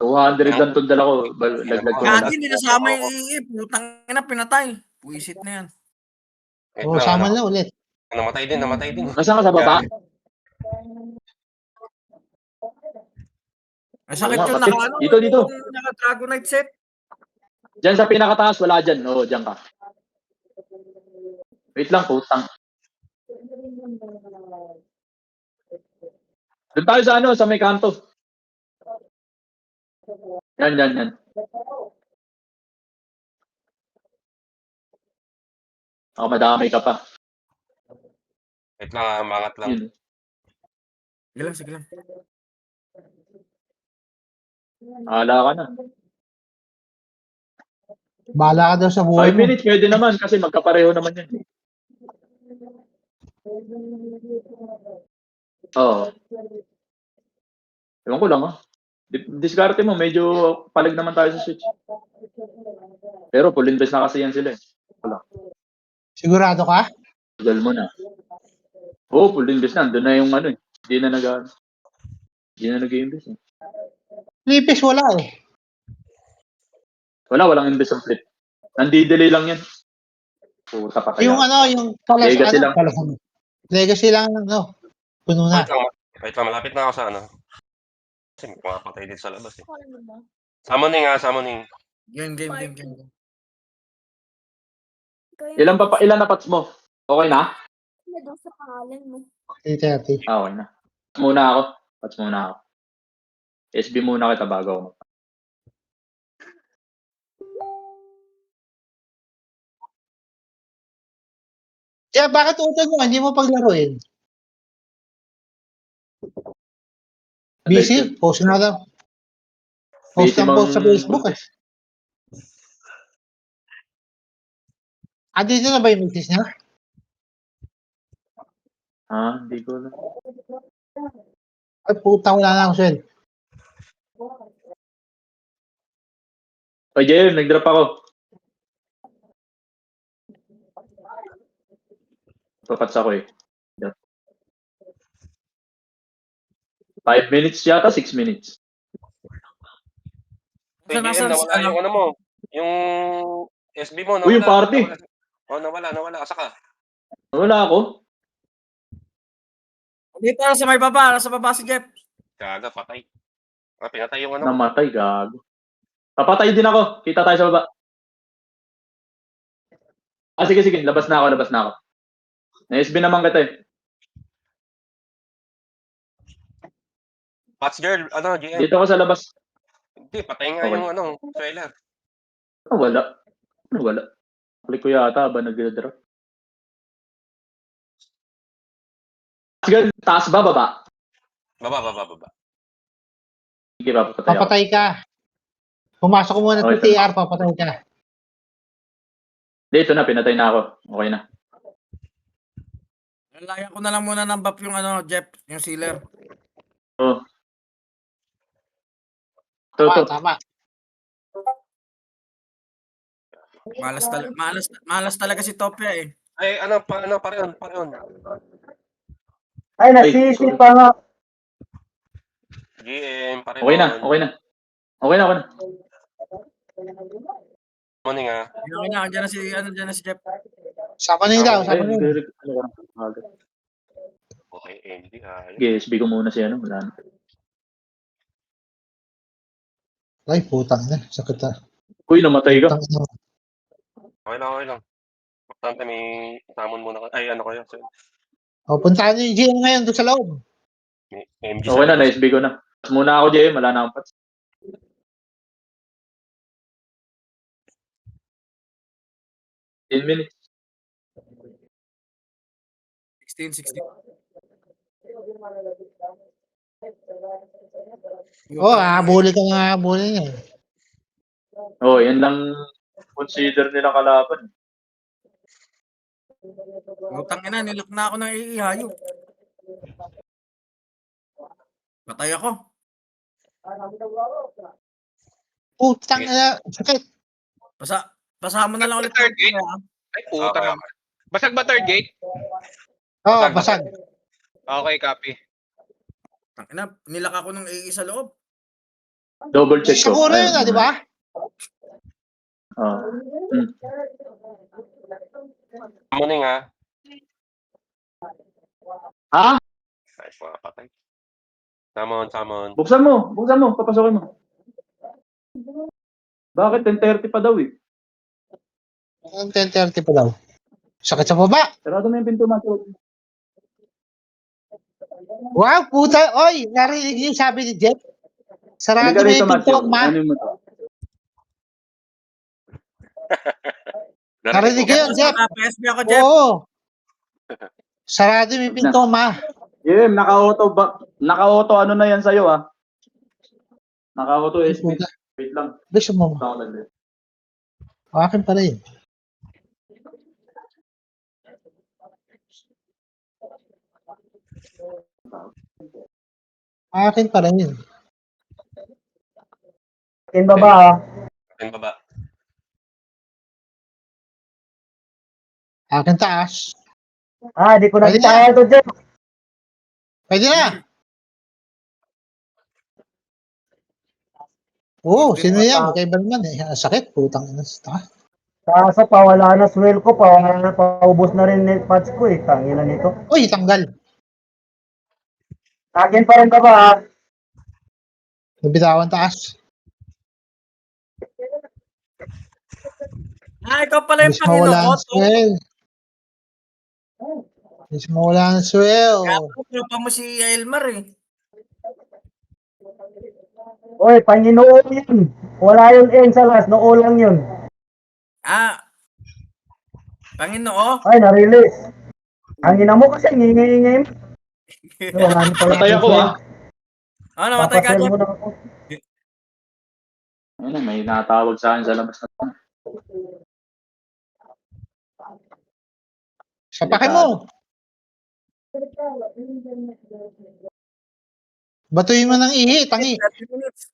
200 lang itong dala ko. Laglag ko na. Gagi, hindi nasama yung iip. Putang ina, pinatay. Puisit na yan. Wait O, lang, sama na ulit. namatay din. Nasaan ka sa baba? Ang sakit Oo nga, yung pati. Dito. naka-Dragonite set. Diyan sa pinakataas, wala dyan. Oo, dyan ka. Wait lang, putang. Doon tayo sa sa may kanto. Yan. Ako, madamay ka pa. Wait lang, mangat lang. Yun. Sige lang. Ala ka na. Bahala ka daw sa buhay 5 mo. minutes, pwede naman kasi magkapareho naman yan. Oo. Ewan ko lang Diskarte mo, medyo palag naman tayo sa Switch. Pero full invest na kasi yan sila eh. Sigurado ka? Tagal mo na. Oo, full invest na. Doon na yung Hindi na nag-invest eh. Flipis wala eh. Walang invest ang flip. Nandi-delay lang yan. Puta patay Yung ako. yung palas, Legacy lang. Legacy lang, puno na. Wait lang, malapit na ako sa Kasi may pumapatay dito sa labas eh. Ako alam mo ba? Summoning. Game. Ilan na pats mo? Okay na? Ano daw sa pangalan mo? 330. Okay na. Pats muna ako. SB muna kita bago ako. Kaya bakit utol mo? Hindi mo paglaruin? Busy? Post na lang. Post sa Facebook eh. Dito na ba yung misis niya? Hindi ko na. Ay, puta, wala na akong swel. Oy, Jayon, nag-drop ako. Papats ako eh. 5 minutes yata, 6 minutes. GM, nawala yung mo. Yung SB mo, nawala. Uy, yung party. Nawala. Asa ka? Wala ako. Dito sa may baba, nasa baba si Jeff. Gaga, patay. Pinatay yung Namatay, gago. Papatay din ako. Kita tayo sa baba. Sige. Labas na ako. Na-SB naman kita eh. Pats girl, GM. Dito ako sa labas. Hindi, patay nga Okay. yung trailer. Wala. Click ko yata ba nag-drop? Sige, taas ba, baba? Baba. Sige, papatay ako. Papatay ka. Pumasok ko muna Okay, sa TR, papatay ka. Dito na, pinatay na ako. Okay na. Lalayan ko na lang muna ng buff yung Jeff, yung sealer. Oh. To. Tama. Malas talaga si Topia eh. Ay, pareon. Ay, nasisip pa nga. GM, pareon. Okay na. Morning Okay na, andyan na si Jeff. Sama na daw, sama na. Okay, MD. Sige, SB ko muna si wala na. Ay, putang na. Sakit na. Uy, namatay ka. Okay lang. Importante may tamon muna. Ay, kayo. Puntahan niyo yung GM ngayon doon sa loob. May MG Okay na, na-SB ko na. Pats muna ako, Jay. Wala na akong pats. 10 minutes. 16. Habulin ka nga, habulin niya. Yan lang consider nila kalaban. Utang ina, nilak na ako ng iihayo. Patay ako. Putang na, sakit. Pasama na lang ulit. Third gate? Ay, puta naman. Basag ba third gate? Basag. Okay, copy. Tangina, nilak ako ng AA sa loob. Double check ko. Siguro yun di ba? Summoning ha. Ha? Ay, mga patay. Summon. Buksan mo, papasokin mo. Bakit 10:30 pa daw eh? Ang 10:30 pa daw. Sakit sa baba. Sarado mo yung pinto, Macho. Wow, puta. Oy, narinig niyo yung sabi ni Jeff? Sarado Halika mo rito, yung pinto, Macho. ma. Ano mo to? Narinig ko yun, Jeff. PSB ako, Jeff. Oo. Sarado mo yung pinto, ma. Jim, naka-auto ano na yan sa'yo ah. Naka-auto SP. Puta. Wait lang. Gusto mo. Akin pa rin. Akin pa rin. Akin baba, ah. Akin baba. Akin taas. Di ko Pwede nakita ito, Jeff. Pwede na. Oo, sino yan? Kay Balman eh. Sakit, putang ina. Kaso pa, wala na swell ko pa. Paubos na rin net patch ko eh. Tangina nito. Uy, tanggal. Akin pa rin baba, ah. Nabitawan taas. Ikaw pala yung Bilis mawala ng Panginoon. swell. Bilis mawala ng swell. Kaya pa mo si Elmar eh. Oy, Panginoon yun. Wala yun N sa last. No lang yun. Panginoon. Ay, na-release. Ang ina mo kasi, ngingay mo. Wala na pala. Patay ako ah. Namatay ka, Papasel Jeff. mo na ako. Ayun, may natawag sa akin sa labas na to. Sapakin mo. Batuin mo ng ihi, tangi. 30 minutes.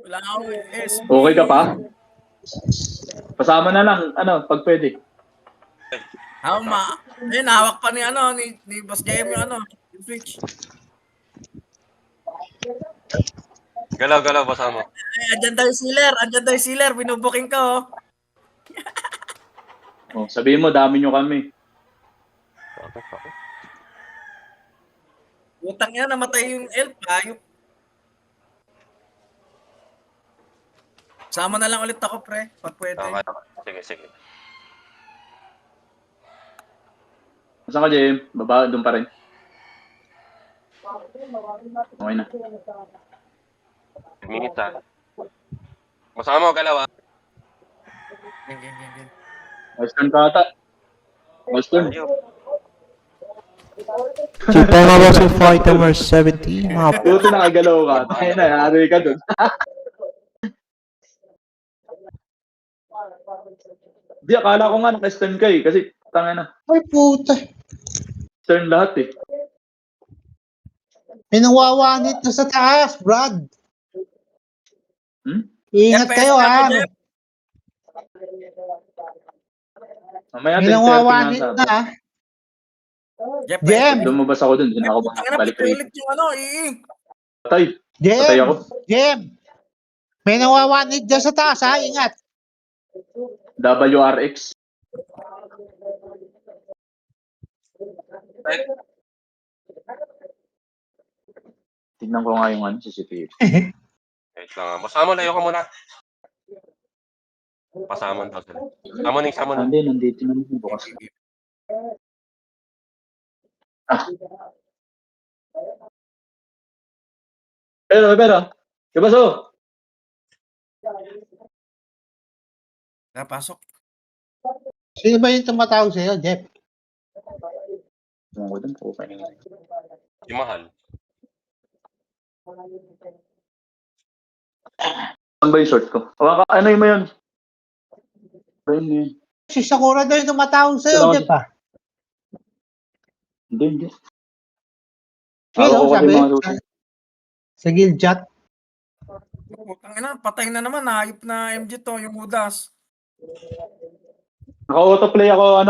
Wala akong SP. Okay ka pa? Pasama na lang, pag pwede. Ayun, hawak pa ni Boss JM yung yung switch. Galaw, basa mo. Ay, andyan daw yung sealer, binubuking ka oh. Oh, sabihin mo, dami nyo kami. Utang yan, namatay yung elf ha. Sama na lang ulit ako, pre, pag pwede. Okay. Sige. Saan ka, Jim? Baba, doon pa rin. Okay na. Minute ha. Basa mo, galaw ha. Game. Western ka ata. Western. Two-time Awesome Fight number 70. Buti nakagalaw ka. Ayun na, hari ka doon. Di, akala ko nga naka-stern ka eh. Kasi, tanga na. Ay, puta. Stern lahat eh. May nawawanit na sa taas, Brad. Ingat Jeff, kayo, PSB ako, ha. Jeff. Mamaya, May 10:30 nawawanit nga na, ha. Jeff, Jem. Lumabas ako doon. Hindi na ako balik rito. ulit yung Patay. Patay ako. Jem. May nawawanit dyan sa taas, ha. Ingat. WRX. Tignan ko nga yung CCTV. Wait lang. Basa mo, layo ka muna. Pasamon daw sila. Summoning. Hindi, nandito naman yung bukas. Pero. Kabaso. Napasok. Sino ba yung tumatawag sa'yo, Jeff? Tumawag doon po. Yung mahal. Ano ba yung short ko? Ano mo yun? Ayun yun. Si Sakura daw yung tumatawag sa'yo, Salamat. Jeff, ha? Hindi. Hello, Ako kasi sabi. mga susunod. Sa guild chat. Patay na naman, hayop na MG to, yung Udas. Naka-autoplay ako,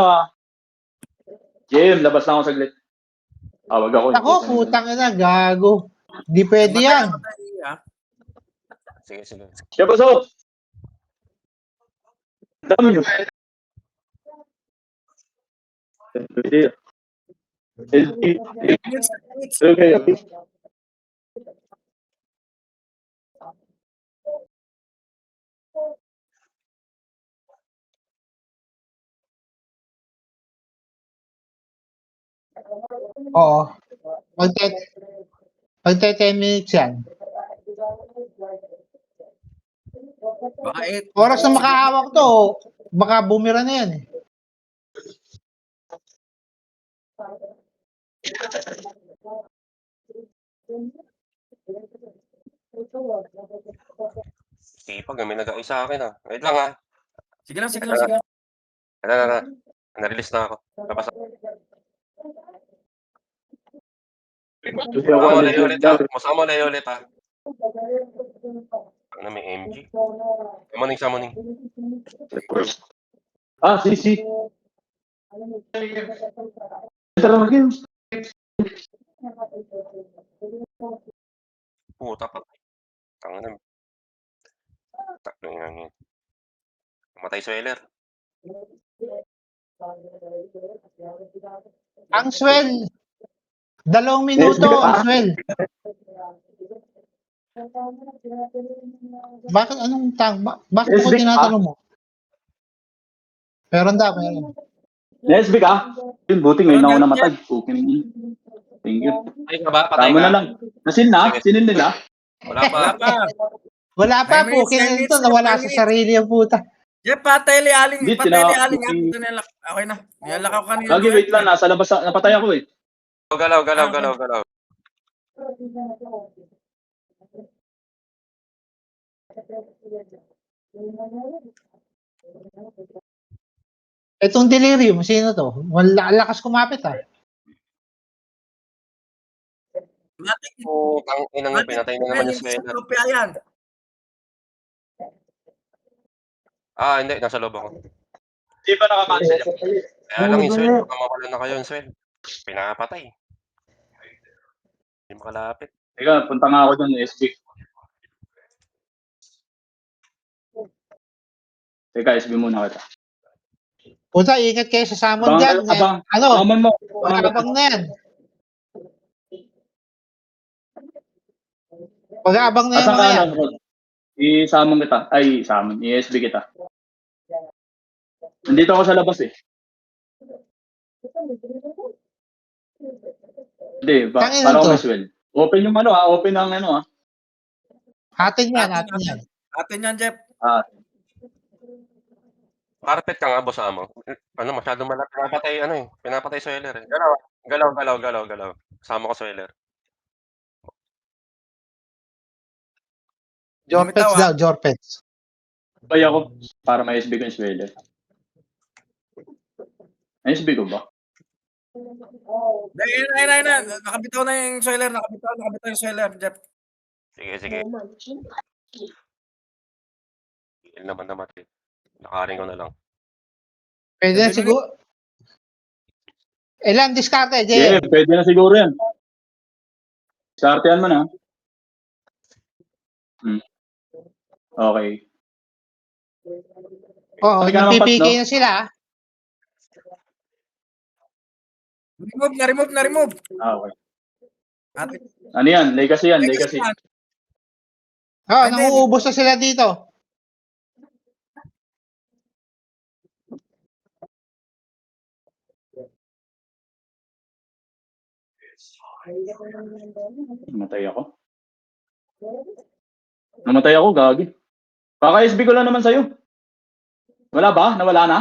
Jim, labas na ako saglit. Wag ako. Ako, putang ina, gago. Di pwede yan. Sige. Kabaso. Dami nyo. Okay. Oo. Magte 10 minutes yan. Baka 8. Oras na makahawak to, baka bumira na yan eh. Sipag, may nag-ayos sa akin ah. Wait lang ah. Sige lang, sige lang, sige lang. Ano. Na-release na ako. Tapos Masama na ulit ah. Ano may MG? Summoning. Ah, si. Tara mag-game. Puta pa. Tangan na. Takno yun. Matay Sweller. Ang swell. 2 minuto ang swell. Bakit anong bakit ako tinatanong mo? Meron. Nesby ka? Yun, buti ngayon ako namatay. Thank you. Patay ka ba? Patay Tama ka? na lang. Nasin na? Sinin nila? Wala pa. Wala pa Nine po. minutes, 9 minutes, Nawala 9 sa sarili ang puta. Jeff, patay li aling. Hindi, Patay li tina- aling. Ito nilak. Okay na. Nilak ako kanina. Lagi, wait lang. Nasa labas. Napatay ako eh. Galaw. Itong delirium, sino to? Wala, lakas kumapit ah. Putang ina nga, pinatay na naman yung Sweller. Utopia yan. Ah, hindi. Nasa loob ako. Hindi pa nakakancel yan. Kaya lang yung Sweller. Baka mawala na kayo yung Sweller. Pinapatay. Hindi makalapit. Teka, punta nga ako dun, SB. Teka, SB muna kita. Puta, ingat kayo sa salmon dyan. Abang. Ano? Abang mo. Abang na yan. Pag-aabang na yan Asan mga ka yan. na, Rod? I-summon kita. Ay, summon. I-SB kita. Nandito ako sa labas eh. Hindi, Tangin para to. ako Meswell. Open yung open ang Atin yan. Atin yan, Jeff. Carpet ka nga, boss mo. Ano, masyadong malapit. Pinapatay Sweller eh. Galaw. Kasama ko Sweller. Jorpets daw, Jorpets. Bay ako para may SB ko yung Sweller. May SB ko ba? Ayun. Nakabitaw na yung Sweller. Nakabitaw yung Sweller, Jeff. Sige. Hindi naman namatay. Nakaring ko na lang. Pwede na siguro. Ilan diskarte, Yeah, Jay? pwede na siguro yan. Sartehan mo na. Okay. Oo, Kasi ka naman, Pat, napipigay no? na sila. Na-remove. Okay. Atin. Ano yan? Legacy yan, legacy. Oo, And then- nanguubos na sila dito. Namatay ako, gagi. Kaka-SB ko lang naman sa'yo. Wala ba? Nawala na?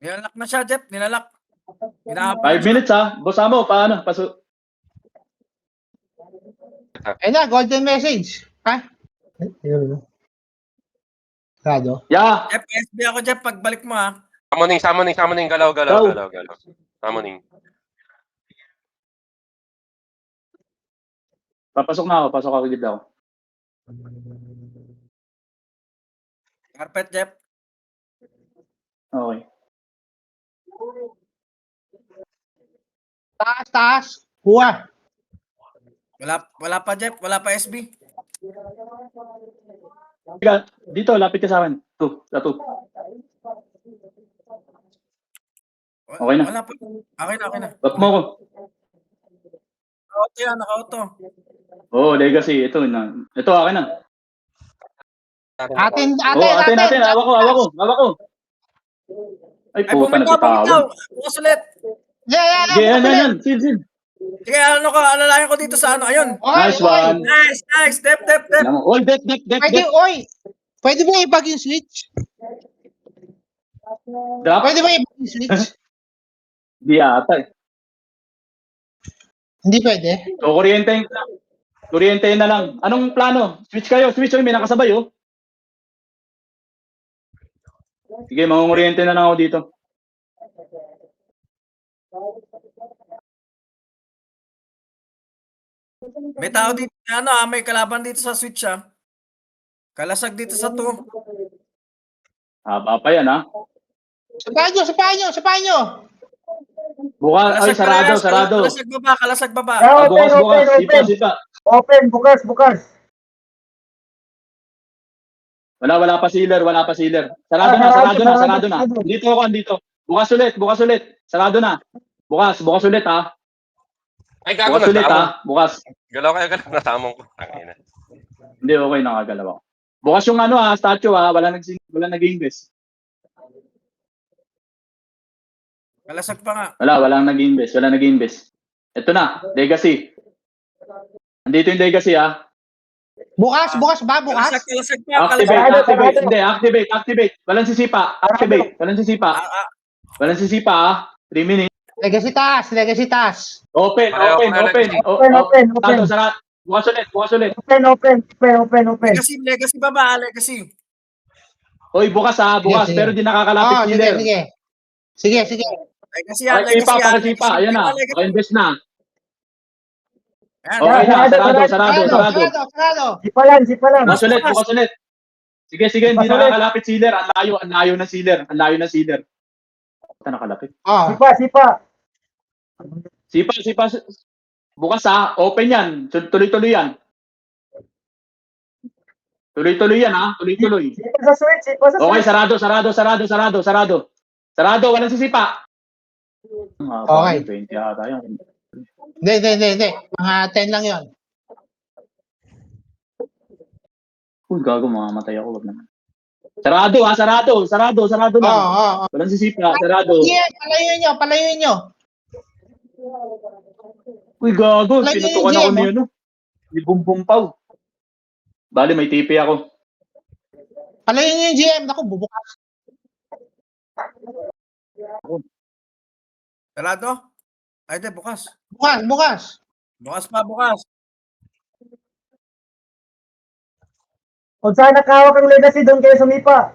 Nilalak na siya, Jeff. Nilalak. 5 minutes ha. Boss mo, paano? Eh na, golden message. Ha? Rado. Yeah! Jeff, SB ako, Jeff. Pagbalik mo, ha. Summoning. Galaw. Summoning. Pasok ako, gilid ako. Carpet, Jeff. Okay. Taas. Kuha. Wala pa, Jeff. Wala pa, SB. Teka, dito, lapit ka sa akin. Sa 2. Okay na. Wala pa. Okay na. Back mo ko. Naka-auto yan, naka-auto. Oo, legacy. Ito, akin na. Atin, Oo, atin. Hawak ko. Ay, Ay, puta, bumitaw. nagsitawan. Bukas ulit. Yeah. Sige, yan. Sil. Sige, alalayan ko dito sa ano. Ayun. Nice one. Nice. Step. Alam mo, oy, bet. Pwede ba ibag yung switch? Drop. Pwede ba ibag yung switch? Di ata eh. Hindi pwede. So, kuryente na lang. Anong plano? Switch kayo. May nakasabay, oh. Sige, mangunguryente na lang ako dito. May tao dito, may kalaban dito sa switch, Kalasag dito sa 2. Haba pa yan, ha? Sapahan nyo. Bukas, ay, sarado. Kalasag baba. Bukas. Sipa. Open, bukas. Wala pa sealer. Sarado na. Dito. Bukas ulit. Sarado na. Bukas ulit, ha? Ay, gago Bukas ulit, na. ha? Bukas. Galaw, natamong ko. Tangina. Hindi, okay, nakagalaw ako. Bukas yung statue, ha? Wala nag-invest. Kalasag pa nga. Walang nag-invest. Ito na, legacy. Andito yung legacy, ha? Bukas ba? Kalasag pa. Activate. Walang sisipa. Walang sisipa, ha? 3 minutes. Legacy taas. Open. Sarado. Bukas ulit. Open. Legacy baba, legacy. Hoy, bukas, ha? Bukas, Sige. pero di nakakalapit sealer. Sige. Legacy yan, Pakisipa. Ayan na. Invest na. Ayan, Okay na, sarado. Sipa lang. Bukas ulit. Sige, hindi nakakalapit sealer. Ang layo ng sealer. Ito nakalapit. Sipa. Sipa. Bukas, ha? Open yan. Tuloy-tuloy yan. Tuloy-tuloy yan, ha? Tuloy-tuloy. Sipa sa switch. Okay, sarado. Sarado, walang sisipa. Okay. 20 ata yan. Hindi. Mga 10 lang yon. Uy, gago, mamamatay ako. Wag naman. Sarado, ha? Sarado lang. Oo. Walang sisipa, sarado. Yeah, palayuin nyo. Uy, gago, Like pinutukan yung ako GM, ni ano. Ni Bumbumpaw. Bali, may TP ako. Palayuin nyo yung GM. Naku, bubukas. Sarado? Ay, di, bukas. Bukas. Bukas. Kung saan nakahawak ang legacy, doon kayo sumipa.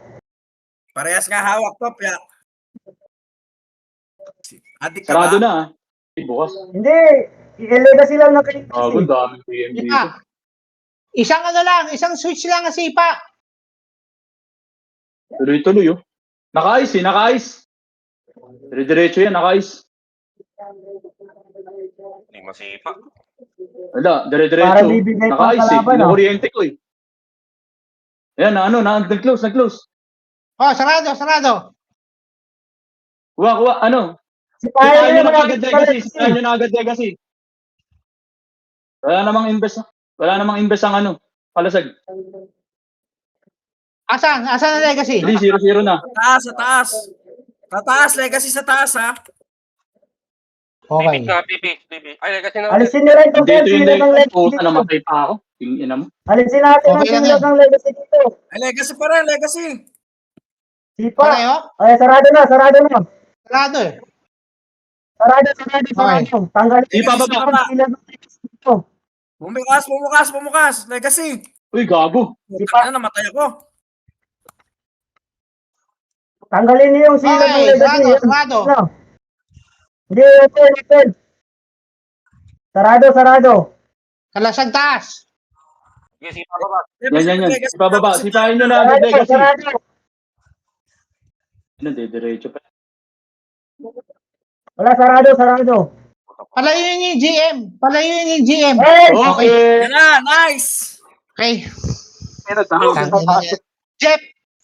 Parehas nga hawak, top, ya. Adik ka Sarado ba? na, ha? Bukas. Hindi. I-legacy lang ng kayo. Gago, daming PM dito. Isang switch lang ang sipa. Tuloy-tuloy, oh. Naka-ice. Dire-diretso yan, naka-ice. Hindi masipa. Wala, Para dire-diretso. bibigay pang Naka-ice, eh. kalaban, Inukuryente ko, eh. Ayan, nag-close. Oh, sarado. Kuha, ano? Sipahin nyo na Sipahin nyo na agad legacy. Wala namang invest ang ano, palasag. Asan ang legacy? Hindi, 0-0 na. Sa taas. Legacy sa taas, ha? Okay. Pipi. Ay, kasi na. Alisin nyo rin itong Dito yung sila ng legacy. legacy Puta, dito. namatay pa ako. Tingin mo. Alisin natin ang Okay lang sila yan. ng legacy dito. Ay, legacy pa rin, legacy. Sipa. Pareho? Ay, sarado na. Sarado eh. Sarado. Tanggalin Sipa baba. ang sila ng legacy dito. Bumukas. Legacy. Uy, gago. Ano, namatay ako. Tanggalin niyo yung sila ng Okay, legacy. sarado. Ano? Hindi, open. Sarado. Kalasag taas. Sige, sipa baba. Yan. Sipa baba. Sipahin nyo na agad legacy. Ano, diretso pa. Wala, sarado. Palayuin yung GM. Hey! Okay. Yan na, nice. Okay. Tangina niya.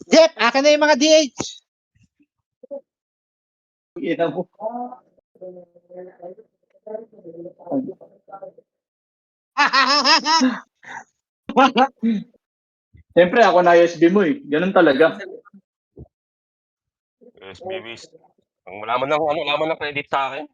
Jeff, akin na yung mga DH. Ina mo. Siyempre, ako na USB mo eh. Ganun talaga. SBBs. Ang wala man ng credit sa akin.